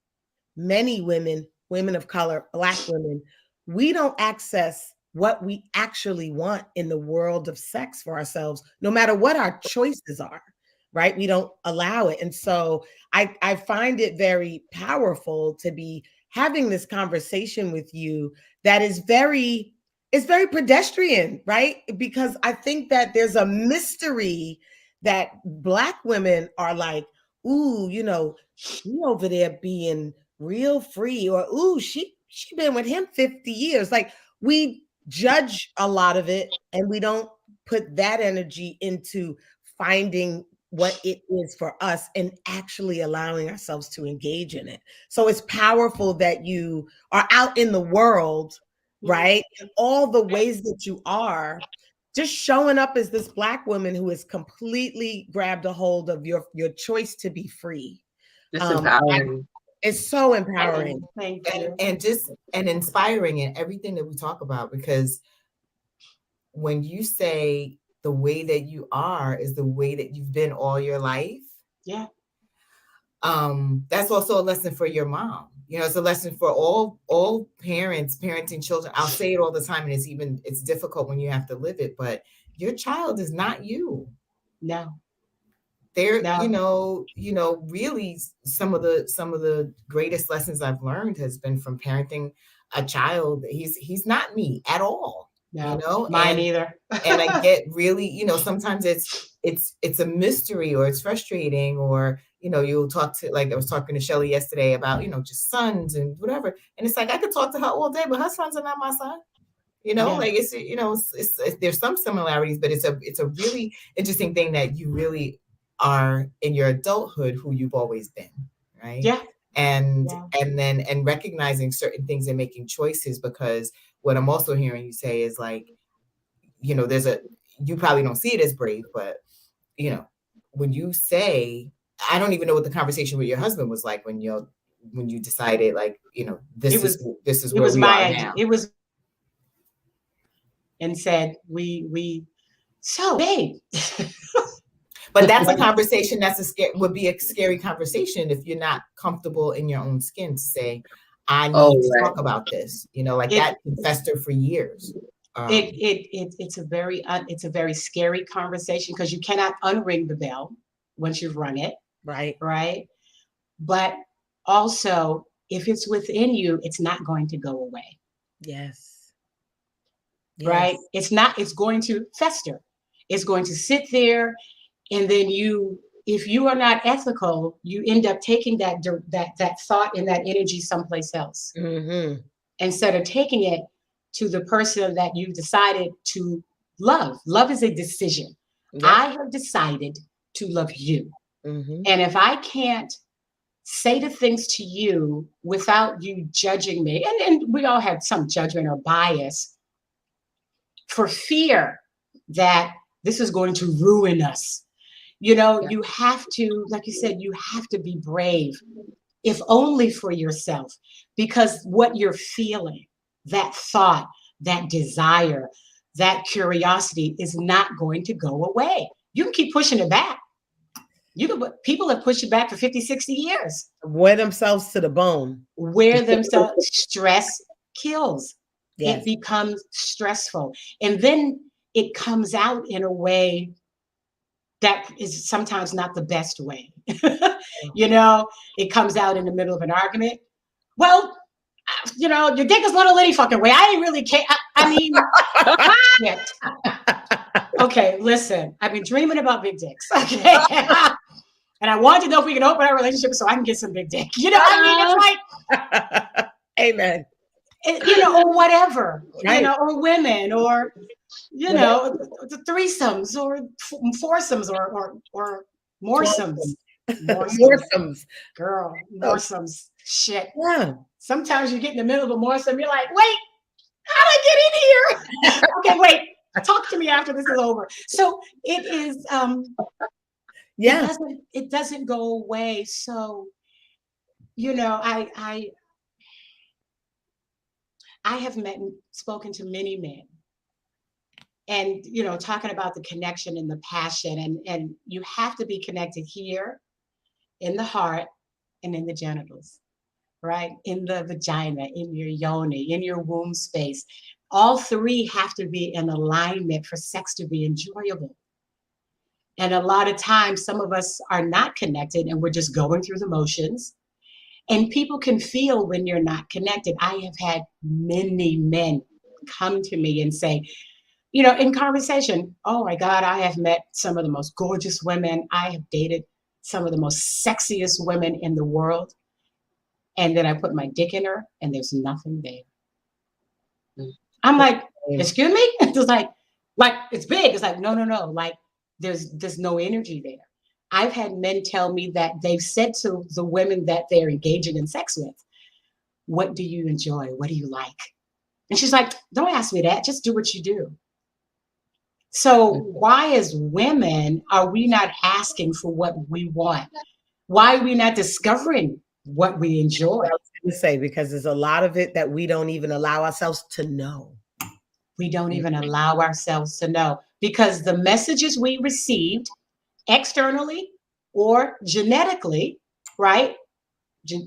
many women of color, Black women, we don't access what we actually want in the world of sex for ourselves, no matter what our choices are, right? We don't allow it. And so I find it very powerful to be having this conversation with you that is it's very pedestrian, right? Because I think that there's a mystery that Black women are like, ooh, she over there being real free, or ooh, she been with him 50 years. Like, we judge a lot of it and we don't put that energy into finding what it is for us and actually allowing ourselves to engage in it. So it's powerful that you are out in the world, right? In all the ways that you are, just showing up as this Black woman who has completely grabbed a hold of your choice to be free. It's empowering. It's so empowering. Thank you. And inspiring in everything that we talk about, because when you say the way that you are is the way that you've been all your life, that's also a lesson for your mom. It's a lesson for all parents parenting children. I'll say it all the time, and it's difficult when you have to live it, but your child is not you. No. They're, really some of the greatest lessons I've learned has been from parenting a child. He's not me at all. No, mine either. And I get really, sometimes it's a mystery, or it's frustrating, or you'll talk to, like I was talking to Shelly yesterday about, just sons and whatever. And it's like, I could talk to her all day, but her sons are not my son. Like it's there's some similarities, but it's a really interesting thing that you really are in your adulthood who you've always been, right? And recognizing certain things and making choices, because what I'm also hearing you say is like, you probably don't see it as brave, but when you say, I don't even know what the conversation with your husband was like when you decided, like, this is where we are now. It was, and said, so babe. But that's a conversation would be a scary conversation if you're not comfortable in your own skin to say, I need to talk about this. That can fester for years. It's a very scary conversation, because you cannot unring the bell once you've rung it. Right. But also, if it's within you, it's not going to go away. Yes. Right. It's going to fester. It's going to sit there. And then if you are not ethical, you end up taking that thought and that energy someplace else, instead of taking it to the person that you've decided to love. Love is a decision. I have decided to love you. And if I can't say the things to you without you judging me, and we all have some judgment or bias, for fear that this is going to ruin us. You have to, like you said, you have to be brave, if only for yourself, because what you're feeling, that thought, that desire, that curiosity is not going to go away. You can keep pushing it back. People have pushed it back for 50, 60 years. Wear themselves to the bone. Stress kills. It becomes stressful. And then it comes out in a way that is sometimes not the best way. It comes out in the middle of an argument. Well, your dick is not a any fucking way. I ain't really care. I mean, okay, listen, I've been dreaming about big dicks. Okay. And I want to know if we can open our relationship so I can get some big dick. It's like, amen. Or whatever, or women, or, the threesomes, or foursomes, or moresomes. Moresomes. Girl, moresomes. Shit. Yeah. Sometimes you get in the middle of a moresome, you're like, wait, how'd I get in here? Okay, wait, talk to me after this is over. So it is, Yeah. It doesn't go away. So, you know, I have met and spoken to many men, and you know, talking about the connection and the passion, and you have to be connected here in the heart and in the genitals, right? In the vagina, in your yoni, in your womb space. All three have to be in alignment for sex to be enjoyable. And a lot of times, some of us are not connected and we're just going through the motions. And people can feel when you're not connected. I have had many men come to me and say, you know, in conversation, oh my God, I have met some of the most gorgeous women. I have dated some of the most sexiest women in the world. And then I put my dick in her and there's nothing there. I'm like, excuse me? It's like it's big. It's like, no. Like there's no energy there. I've had men tell me that they've said to the women that they're engaging in sex with, what do you enjoy? What do you like? And she's like, don't ask me that. Just do what you do. So why as women are we not asking for what we want? Why are we not discovering what we enjoy? I was going to say, because there's a lot of it that we don't even allow ourselves to know. We don't even allow ourselves to know, because the messages we received externally or genetically, right?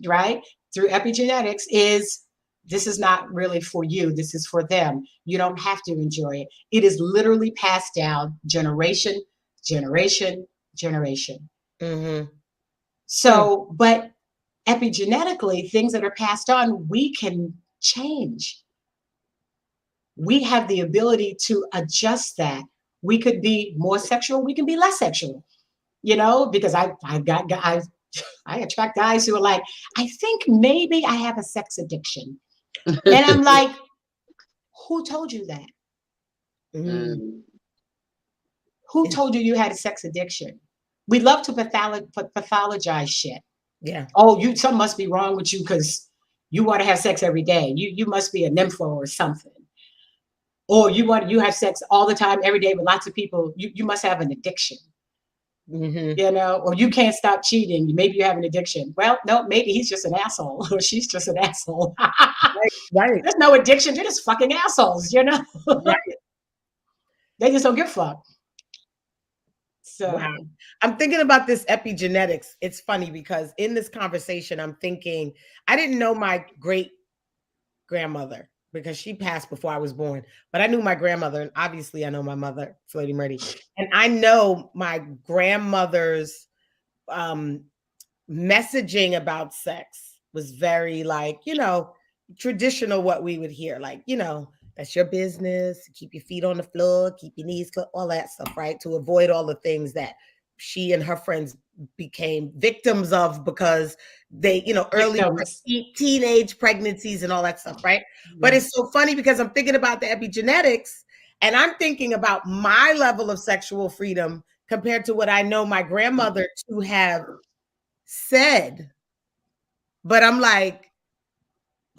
Right? Through epigenetics is, this is not really for you. This is for them. You don't have to enjoy it. It is literally passed down generation. Mm-hmm. So, but epigenetically, things that are passed on, we can change. We have the ability to adjust that. We could be more sexual. We can be less sexual, you know, because I attract guys who are like, I think maybe I have a sex addiction. And I'm like, who told you that? Mm-hmm. Who told you you had a sex addiction? We love to pathologize shit. Yeah. Oh, something must be wrong with you because you want to have sex every day. You must be a nympho or something. Or you have sex all the time, every day with lots of people. You must have an addiction. Mm-hmm. You know, or you can't stop cheating. Maybe you have an addiction. Well, no, maybe he's just an asshole or she's just an asshole. Right. There's no addiction. They're just fucking assholes, you know? Right. They just don't give a fuck. So wow. I'm thinking about this epigenetics. It's funny because in this conversation, I'm thinking, I didn't know my great grandmother because she passed before I was born, but I knew my grandmother, and obviously I know my mother, Floaty Murdy, and I know my grandmother's messaging about sex was very like, you know, traditional, what we would hear, like, you know, that's your business, keep your feet on the floor, keep your knees closed, all that stuff, right? To avoid all the things that she and her friends became victims of because they, you know, early teenage pregnancies and all that stuff, right? But it's so funny because I'm thinking about the epigenetics and I'm thinking about my level of sexual freedom compared to what I know my grandmother to have said. But I'm like,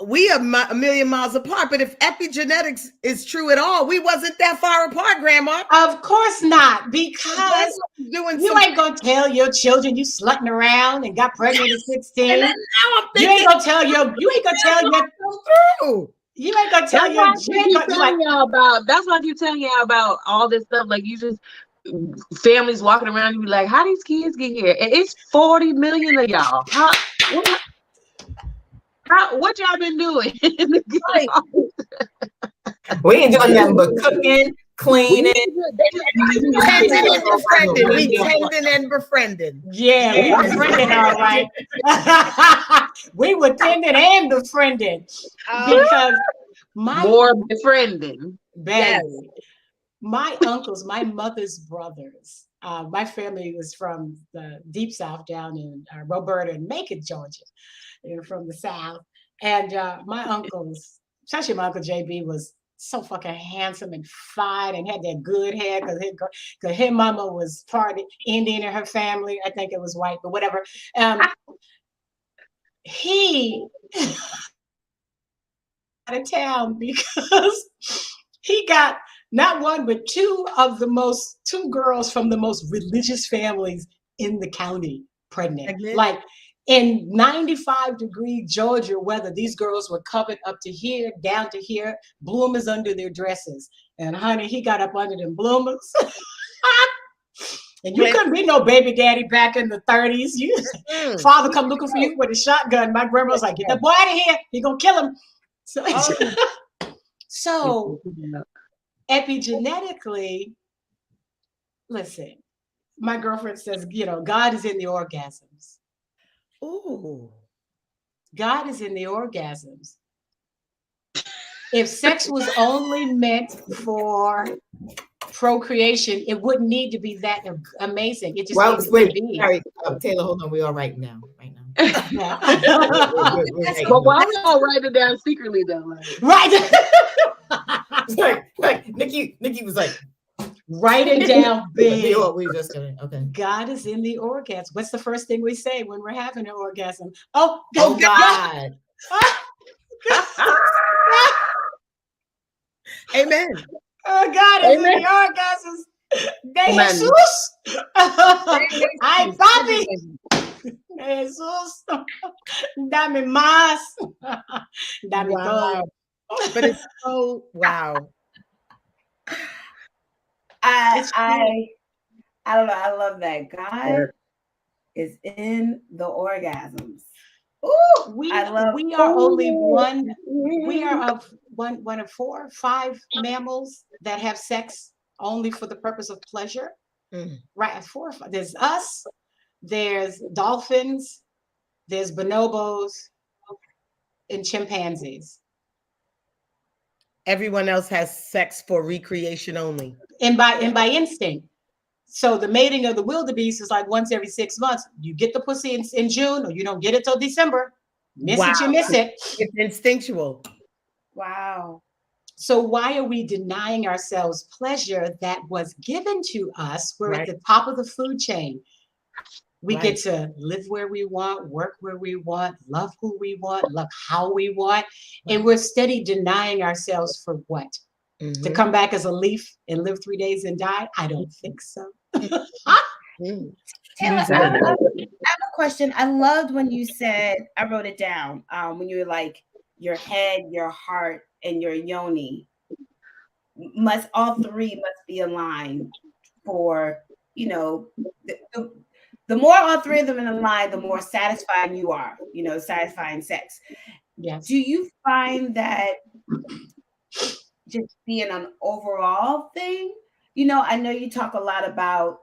we are a million miles apart. But if epigenetics is true at all, we wasn't that far apart, Grandma. Of course not, because you ain't gonna tell your children you slutting around and got pregnant at 16. And now I'm thinking, you ain't gonna tell your you ain't gonna tell That's what I keep telling y'all about. That's what I keep telling y'all about all this stuff. Like, you just families walking around, you be like, how these kids get here? And it's 40 million of y'all. What y'all been doing? We ain't doing nothing but cooking, cleaning. Tending and befriending. We tending and befriending. Yeah, we befriending, all right. We were tending and befriending because more befriending. Yes. My uncles, my mother's brothers. My family was from the deep South down in Roberta and Macon, Georgia. They're from the South. And my uncles, especially my Uncle JB, was so fucking handsome and fine and had that good hair because his mama was part Indian in her family. I think it was white, but whatever. He out of town because he got not one, but two girls from the most religious families in the county pregnant. Like in 95-degree Georgia weather, these girls were covered up to here, down to here, bloomers under their dresses. And honey, he got up under them bloomers. And you couldn't be no baby daddy back in the 30s. Father come looking for you with a shotgun. My grandma was like, get that boy out of here. He gonna kill him. So epigenetically, listen, my girlfriend says, God is in the orgasms. Ooh. God is in the orgasms. If sex was only meant for procreation, it wouldn't need to be that amazing. It just needs to be. Sorry, Taylor, hold on. We all right now. But why we all write it down secretly though? Right. like Nikki was like, write it down big. We just gonna, okay. God is in the orgasm. What's the first thing we say when we're having an orgasm? Oh God. Amen. Oh, God is in the orgasms. De Jesus. Ay, papi. Jesus. Dame más. Dame todo. But it's so wow. I don't know. I love that. God is in the orgasms. Ooh, we are only one. We are one of 4 or 5 mammals that have sex only for the purpose of pleasure. Right? 4 or 5. There's us. There's dolphins. There's bonobos, and chimpanzees. Everyone else has sex for recreation only, and by instinct. So the mating of the wildebeest is like once every 6 months. You get the pussy in June, or you don't get it till December. Miss it, you miss it. It's instinctual. Wow. So why are we denying ourselves pleasure that was given to us? We're at the top of the food chain. We get to live where we want, work where we want, love who we want, love how we want. And we're steady denying ourselves for what? To come back as a leaf and live 3 days and die? I don't think so. Taylor, I have a question. I loved when you said, I wrote it down, when you were like, your head, your heart, and your yoni all three must be aligned for, the more all three of them in line, the more satisfying you are, satisfying sex. Yes. Do you find that just being an overall thing? I know you talk a lot about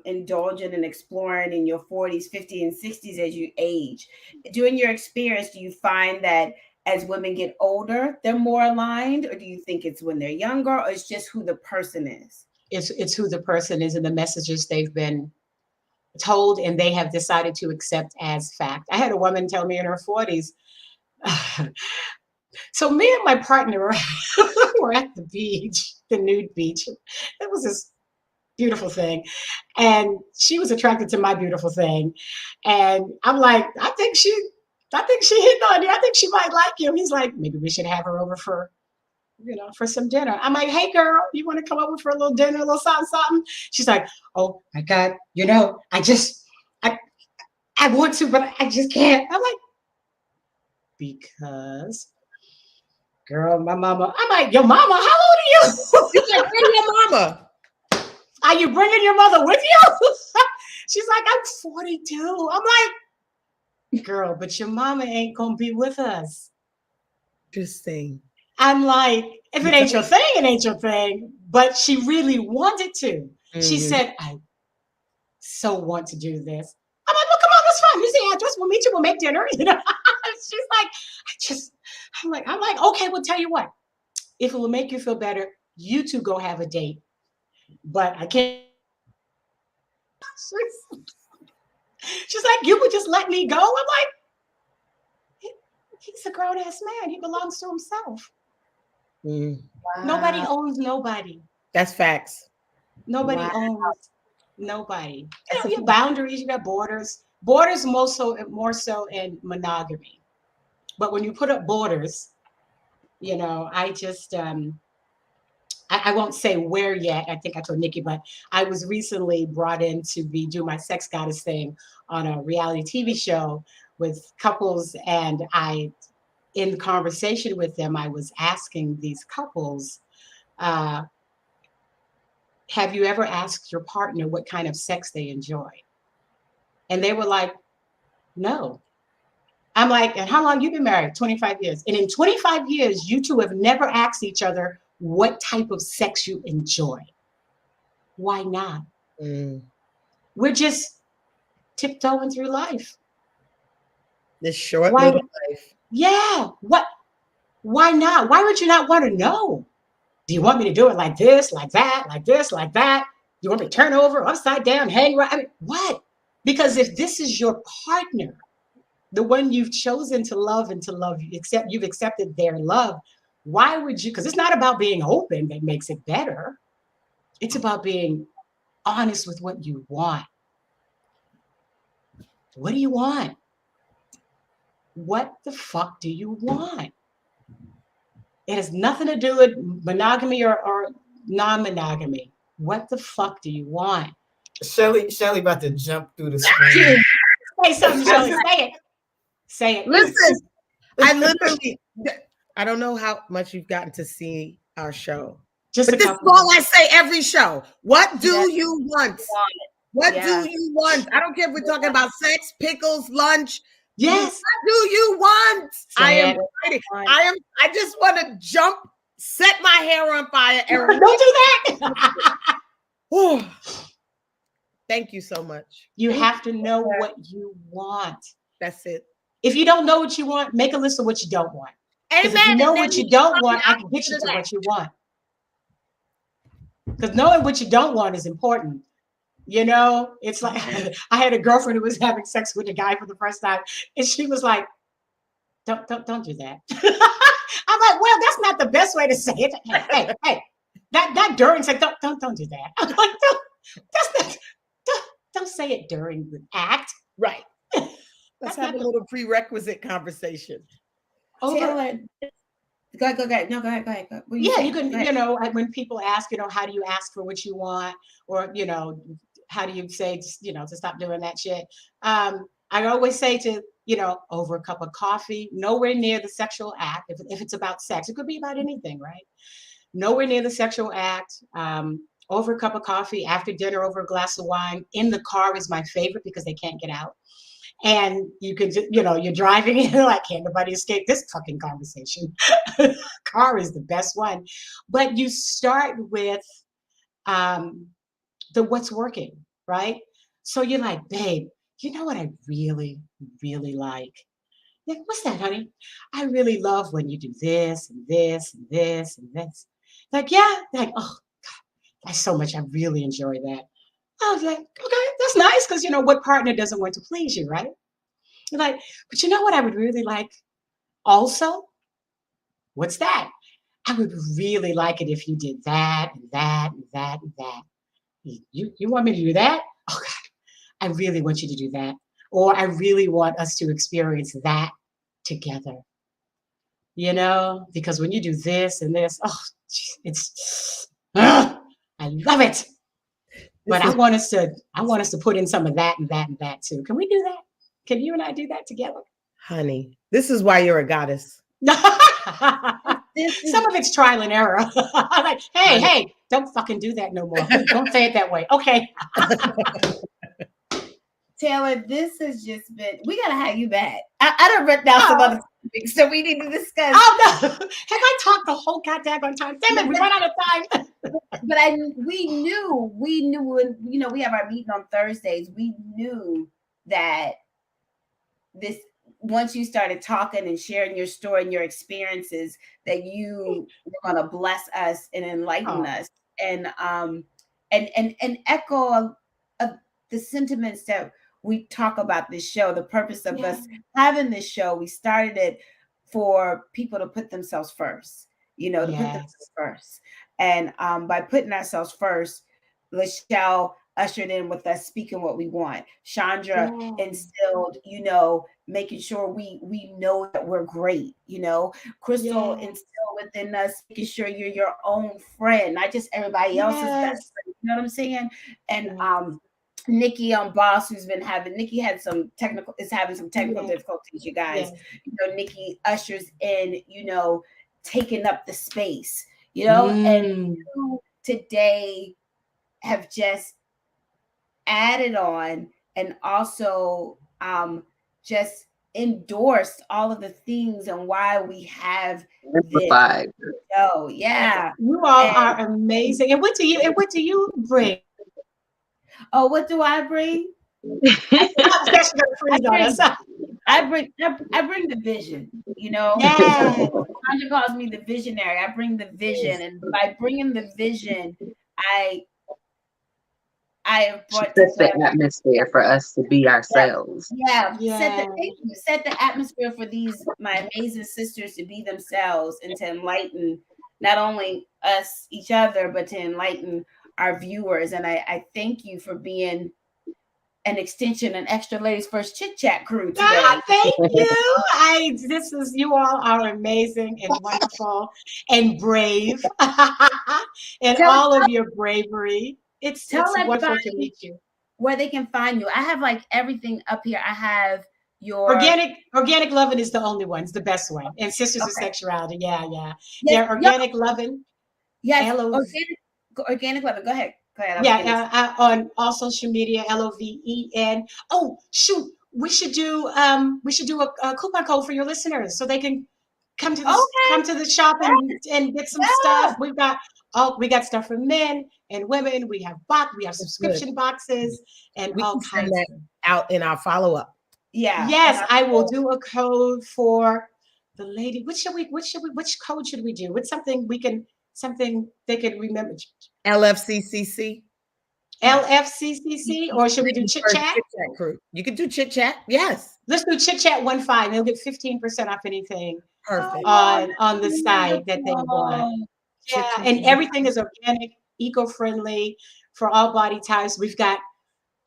indulging and exploring in your 40s, 50s, and 60s as you age. During your experience, do you find that as women get older, they're more aligned, or do you think it's when they're younger, or it's just who the person is? It's who the person is and the messages they've been told and they have decided to accept as fact. I had a woman tell me in her 40s, so me and my partner were at the beach, the nude beach. It was this beautiful thing. And she was attracted to my beautiful thing. And I'm like, I think she hit on you. I think she might like you. He's like, maybe we should have her over for some dinner. I'm like, hey girl, you want to come over for a little dinner, a little something? She's like, oh my God, I want to, but I just can't. I'm like, because girl, my mama. I'm like, your mama, how old are you? She's like, bring your mama. Are you bringing your mother with you? She's like, I'm 42. I'm like, girl, but your mama ain't gonna be with us. Interesting. I'm like, if it ain't your thing, it ain't your thing. But she really wanted to. She said, I so want to do this. I'm like, well, come on, that's fine. You see the address, we'll meet you, we'll make dinner. She's like, I'm like, okay, well, tell you what. If it will make you feel better, you two go have a date. But I can't. She's like, you would just let me go? I'm like, he's a grown-ass man. He belongs to himself. Wow. Nobody owns nobody. That's facts. Nobody owns nobody. You have boundaries, you got borders. Borders more so in monogamy. But when you put up borders, I just I won't say where yet. I think I told Nikki, but I was recently brought in to do my sex goddess thing on a reality TV show with couples. And in conversation with them, I was asking these couples, have you ever asked your partner what kind of sex they enjoy? And they were like, no. I'm like, and how long you been married? 25 years. And in 25 years, you two have never asked each other what type of sex you enjoy. Why not? We're just tiptoeing through life. This short little life. Yeah. Why not? Why would you not want to know? Do you want me to do it like this, like that, like this, like that? Do you want me to turn over, upside down, hang right? I mean, what? Because if this is your partner, the one you've chosen to love and to love, you've accepted their love, why would you? Because it's not about being open that makes it better. It's about being honest with what you want. What do you want? What the fuck do you want? It has nothing to do with monogamy or non-monogamy. What the fuck do you want? Shelly about to jump through the screen. Say something, Shelly. Say it. Say it. Listen, I don't know how much you've gotten to see our show. But this is all I say every show. What do you want? What do you want? I don't care if we're talking about sex, pickles, lunch. Yes. What do you want? I just want to jump, set my hair on fire, and don't do that. Thank you so much. You have to know what you want. That's it. If you don't know what you want, make a list of what you don't want. Because if you know what you don't want, I can get you to what you want. Because knowing what you don't want is important. You know, it's like I had a girlfriend who was having sex with a guy for the first time, and she was like, "Don't do that." I'm like, "Well, that's not the best way to say it." Hey, that during sex, don't do that. I'm like, don't say it during the act. Right. Let's have a little prerequisite conversation. Taylor, go ahead. No, go ahead. Yeah, you can. You know, when people ask, you know, how do you ask for what you want, or you know, how do you say, you know, to stop doing that shit? I always say to, you know, over a cup of coffee, nowhere near the sexual act. If it's about sex, it could be about anything, right? Nowhere near the sexual act. Over a cup of coffee, after dinner, over a glass of wine. In the car is my favorite because they can't get out. And you can, you know, you're driving and like, can't nobody escape this fucking conversation. Car is the best one. But you start with the what's working, right? So you're like, babe, you know what I really, really like? Like, what's that, honey? I really love when you do this and this and this and this. Like, yeah, like, oh, God, that's so much. I really enjoy that. I was like, okay, that's nice because, you know, what partner doesn't want to please you, right? You're like, but you know what I would really like also? What's that? I would really like it if you did that and that and that and that. You want me to do that? Oh, God, I really want you to do that. Or I really want us to experience that together. You know, because when you do this and this, oh, I love it. But I want us to put in some of that and that and that too. Can we do that? Can you and I do that together? Honey, this is why you're a goddess. Some of it's trial and error. I'm like, hey, don't fucking do that no more. Don't say it that way. Okay. Taylor, this has just been, we got to have you back. I done written down some other topics, so we need to discuss. Oh, no. Have I talked the whole goddamn time? Damn it, we run out of time. But we knew when, you know, we have our meeting on Thursdays. We knew that this, once you started talking and sharing your story and your experiences, that you were going to bless us and enlighten us and echo the sentiments that we talk about this show. The purpose of us having this show, we started it for people to put themselves first, you know, to put themselves first. And by putting ourselves first, Lachelle, ushered in with us speaking what we want. Chandra instilled, making sure we know that we're great. Crystal instilled within us making sure you're your own friend, not just everybody else's best friend. You know what I'm saying? And Nikki on Boss, Nikki had some having some technical difficulties, you guys. Nikki ushers in, taking up the space, and you today have just added on and also just endorsed all of the things and why we have this show. Yeah. You all are amazing. And what do you bring? Oh, what do I bring? I bring the vision, Yeah. Sandra calls me the visionary. I bring the vision, and by bringing the vision, I have brought the atmosphere for us to be ourselves. Yeah. Set the atmosphere for my amazing sisters to be themselves and to enlighten not only us, each other, but to enlighten our viewers. And I thank you for being an extension, an extra ladies first Chit-Chat crew today. Thank you. You all are amazing and wonderful and brave, and all of your bravery. It's wonderful to meet you. Where they can find you. I have everything up here. I have your Organic Lovin' is the only one. It's the best one. And Sisters of Sexuality. Yeah. Yeah, Organic Lovin'. Yes, Organic Lovin'. Go ahead. On all social media, LOVEN. Oh shoot, we should do a coupon code for your listeners so they can come to the shop and get some stuff. We got stuff for men and women. We have subscription boxes and all kinds that out in our follow-up. Yeah. Yes, I will do a code for the lady. Which code should we do? What's something they can remember? LFCCC. LFCCC, or should we do Chit-Chat? Chit-Chat crew. You could do Chit-Chat. Yes. Let's do Chit-Chat 15. They'll get 15% off anything. Perfect. On the site that they want. Yeah, and everything is organic, eco-friendly for all body types. We've got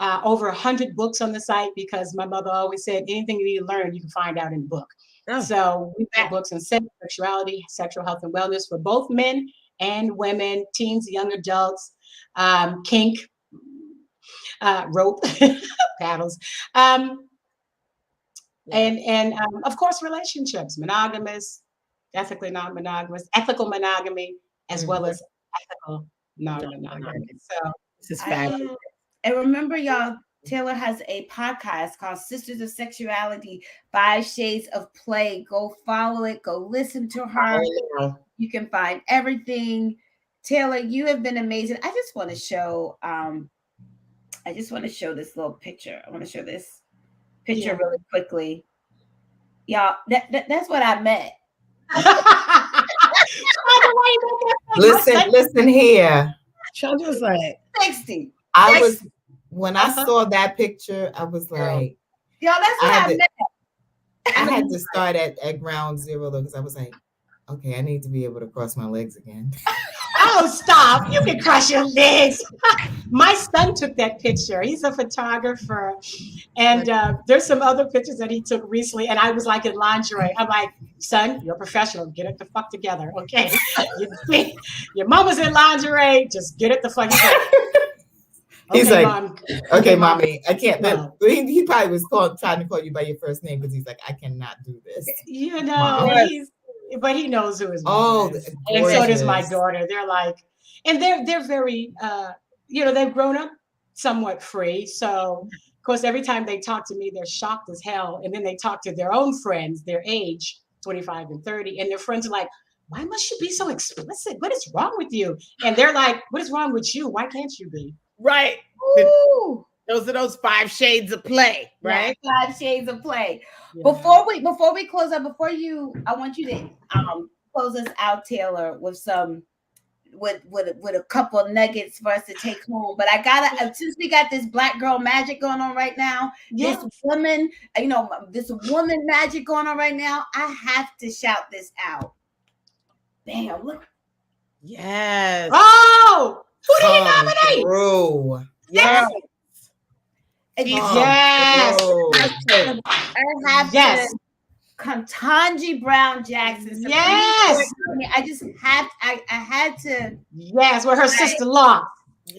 over 100 books on the site because my mother always said anything you need to learn, you can find out in a book. Oh. So we've got books on sex, sexuality, sexual health, and wellness for both men and women, teens, young adults, kink, rope, paddles, and of course relationships, monogamous, ethically non-monogamous, ethical monogamy, as well as ethical non-monogamy. So this is fabulous. And remember, y'all, Taylor has a podcast called Sisters of Sexuality, 5 Shades of Play. Go follow it. Go listen to her. You can find everything. Taylor, you have been amazing. I just want to show this little picture. I want to show this picture really quickly. Y'all, that's what I meant. Listen here. Chandra was like 60. When I saw that picture, I was like, y'all, that's what I meant. I had to start at ground zero though, because I was like, okay, I need to be able to cross my legs again. Oh, stop. You can cross your legs. My son took that picture. He's a photographer. And there's some other pictures that he took recently. And I was like in lingerie. I'm like, son, you're a professional. Get it the fuck together, okay? Your mama's in lingerie. Just get it the fuck together. He's like, Mom. Okay, mommy, I can't. No. He probably was trying to call you by your first name because he's like, I cannot do this. But he knows who his mom is. And so does my daughter. They're like, and they're very, they've grown up somewhat free. So, of course, every time they talk to me, they're shocked as hell. And then they talk to their own friends, their age, 25 and 30. And their friends are like, why must you be so explicit? What is wrong with you? And they're like, what is wrong with you? Why can't you be? Right. Those are those 5 shades of play, right? Yeah, 5 shades of play. Yeah. Before we close up, I want you to close us out, Taylor, with a couple of nuggets for us to take home. But I gotta, since we got this black girl magic going on right now, this woman magic going on right now, I have to shout this out. Damn, look. Yes. Oh, who did he nominate? Yes. Yes. I have Yes. to Ketanji Brown Jackson. Yes. I just had I had to. Yes, with her sister-in-law.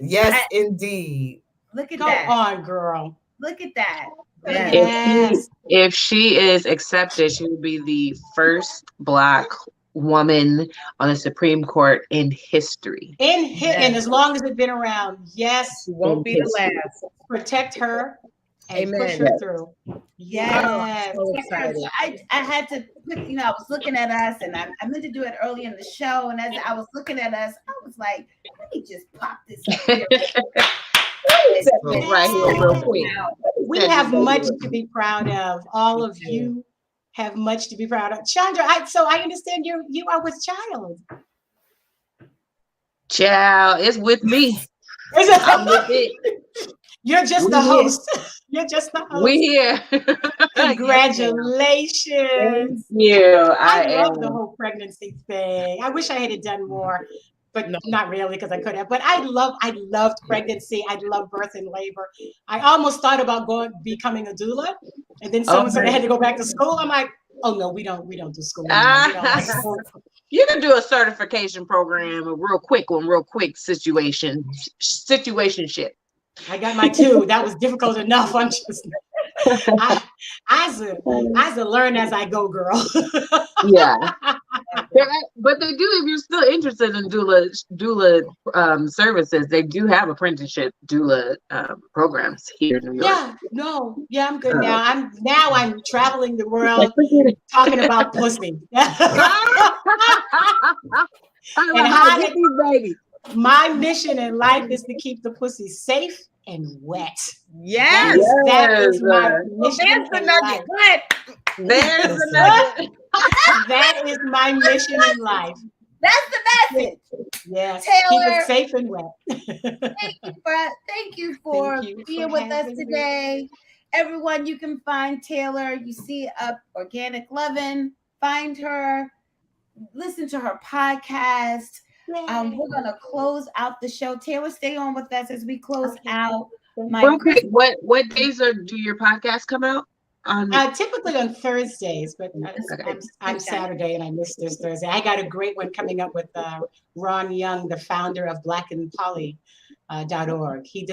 Yes, indeed. Look at Go that. on, girl. Look at that. Yes. If she is accepted, she will be the first Black woman on the Supreme Court in history. And as long as it's been around, yes. She won't be the last. Protect her and Amen. push her through. Yes. So excited. I had to put, I was looking at us, and I meant to do it early in the show. And as I was looking at us, I was like, let me just pop this up here. Right here, real quick. We have much to be proud of. All of you have much to be proud of. Chandra, I understand you are with child. Child, it's with me. I'm with it. You're just the host. You're just the host. We here. Congratulations. Yeah, I love the whole pregnancy thing. I wish I had done more, but not really because I could have. But I loved pregnancy. I love birth and labor. I almost thought about becoming a doula, and then someone said I had to go back to school. I'm like, oh no, we don't do school anymore. You can do a certification program, a real quick situationship. I got my 2. That was difficult enough. I'm just, I learn as I go, girl. Yeah. But they do, if you're still interested in doula services, they do have apprenticeship doula programs here in New York. I'm good now. I'm traveling the world talking about pussy. My mission in life is to keep the pussy safe and wet. Yes. That is my mission. There's the nugget. Go ahead. There's the nugget. That is my mission in life. That's the message. Yes. Taylor, keep it safe and wet. Thank you for being with us today. Everyone, you can find Taylor. You see up Organic Lovin'. Find her. Listen to her podcast. We're gonna close out the show. Taylor, stay on with us as we close out. Real quick, what days do your podcasts come out? Typically on Thursdays, but I'm Saturday and I missed this Thursday. I got a great one coming up with Ron Young, the founder of blackandpoly.org. He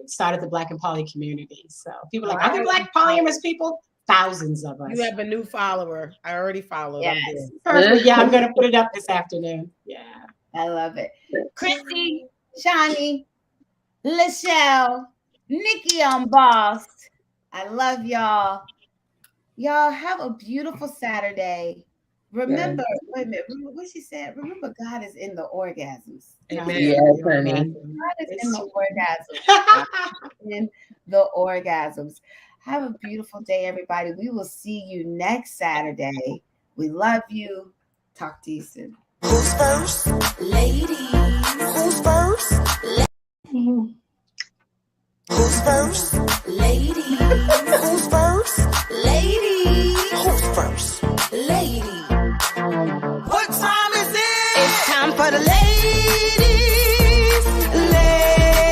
started the Black and Poly community. So people are like, are there Black polyamorous people? Thousands of us. You have a new follower. I already followed. Yes. Perfect. Yeah, I'm gonna put it up this afternoon. Yeah. I love it. Christy, Shani, Lachelle, Nikki on Boss. I love y'all. Y'all have a beautiful Saturday. Remember, wait a minute. What she said? Remember, God is in the orgasms. Amen. Yes, honey. God is in the orgasms. In the orgasms. Have a beautiful day, everybody. We will see you next Saturday. We love you. Talk to you soon. Who's first? Ladies. Who's first? Who's first? Ladies. Who's first? Ladies. Who's first? Lady. What time is it? It's time for the ladies.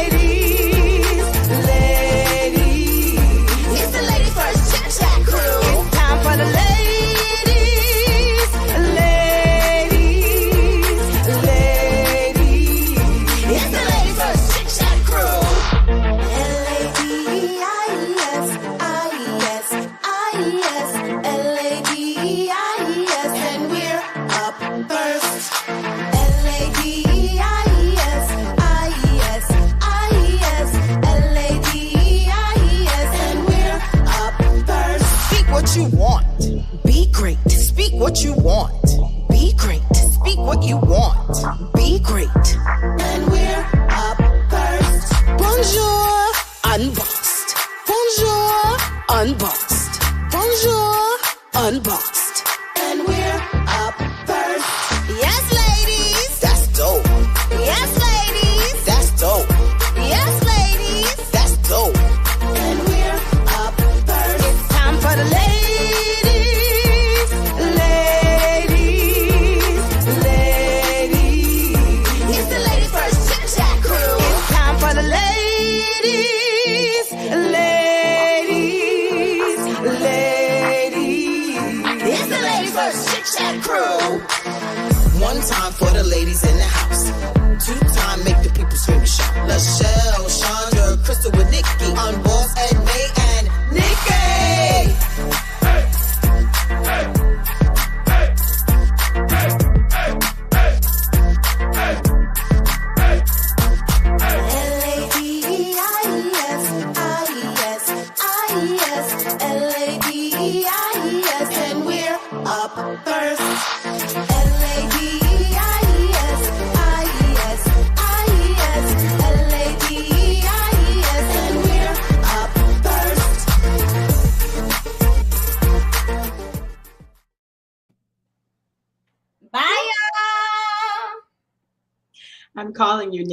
Ladies. Ladies. It's the Lady First Chit-Chat crew. It's time for the ladies. You want. Be great. Speak what you want. Be great. Speak what you want. Be great. And we're up first. Bonjour, unbossed. Bonjour, unbossed. Bonjour, unbossed. And we're up first. Yes, ladies. That's dope. Yes, ladies. That's dope. Yes, ladies. That's dope. And we're up first. It's time for the ladies. The lady time for the ladies in the house. 2-time make the people scream and shout. Lachelle, Chandra, Crystal with Nikki, on Boss, Ed, May, and Nikki. L-A-D-I-E-S, and we're up first. Bye, y'all. I'm calling you, Nick.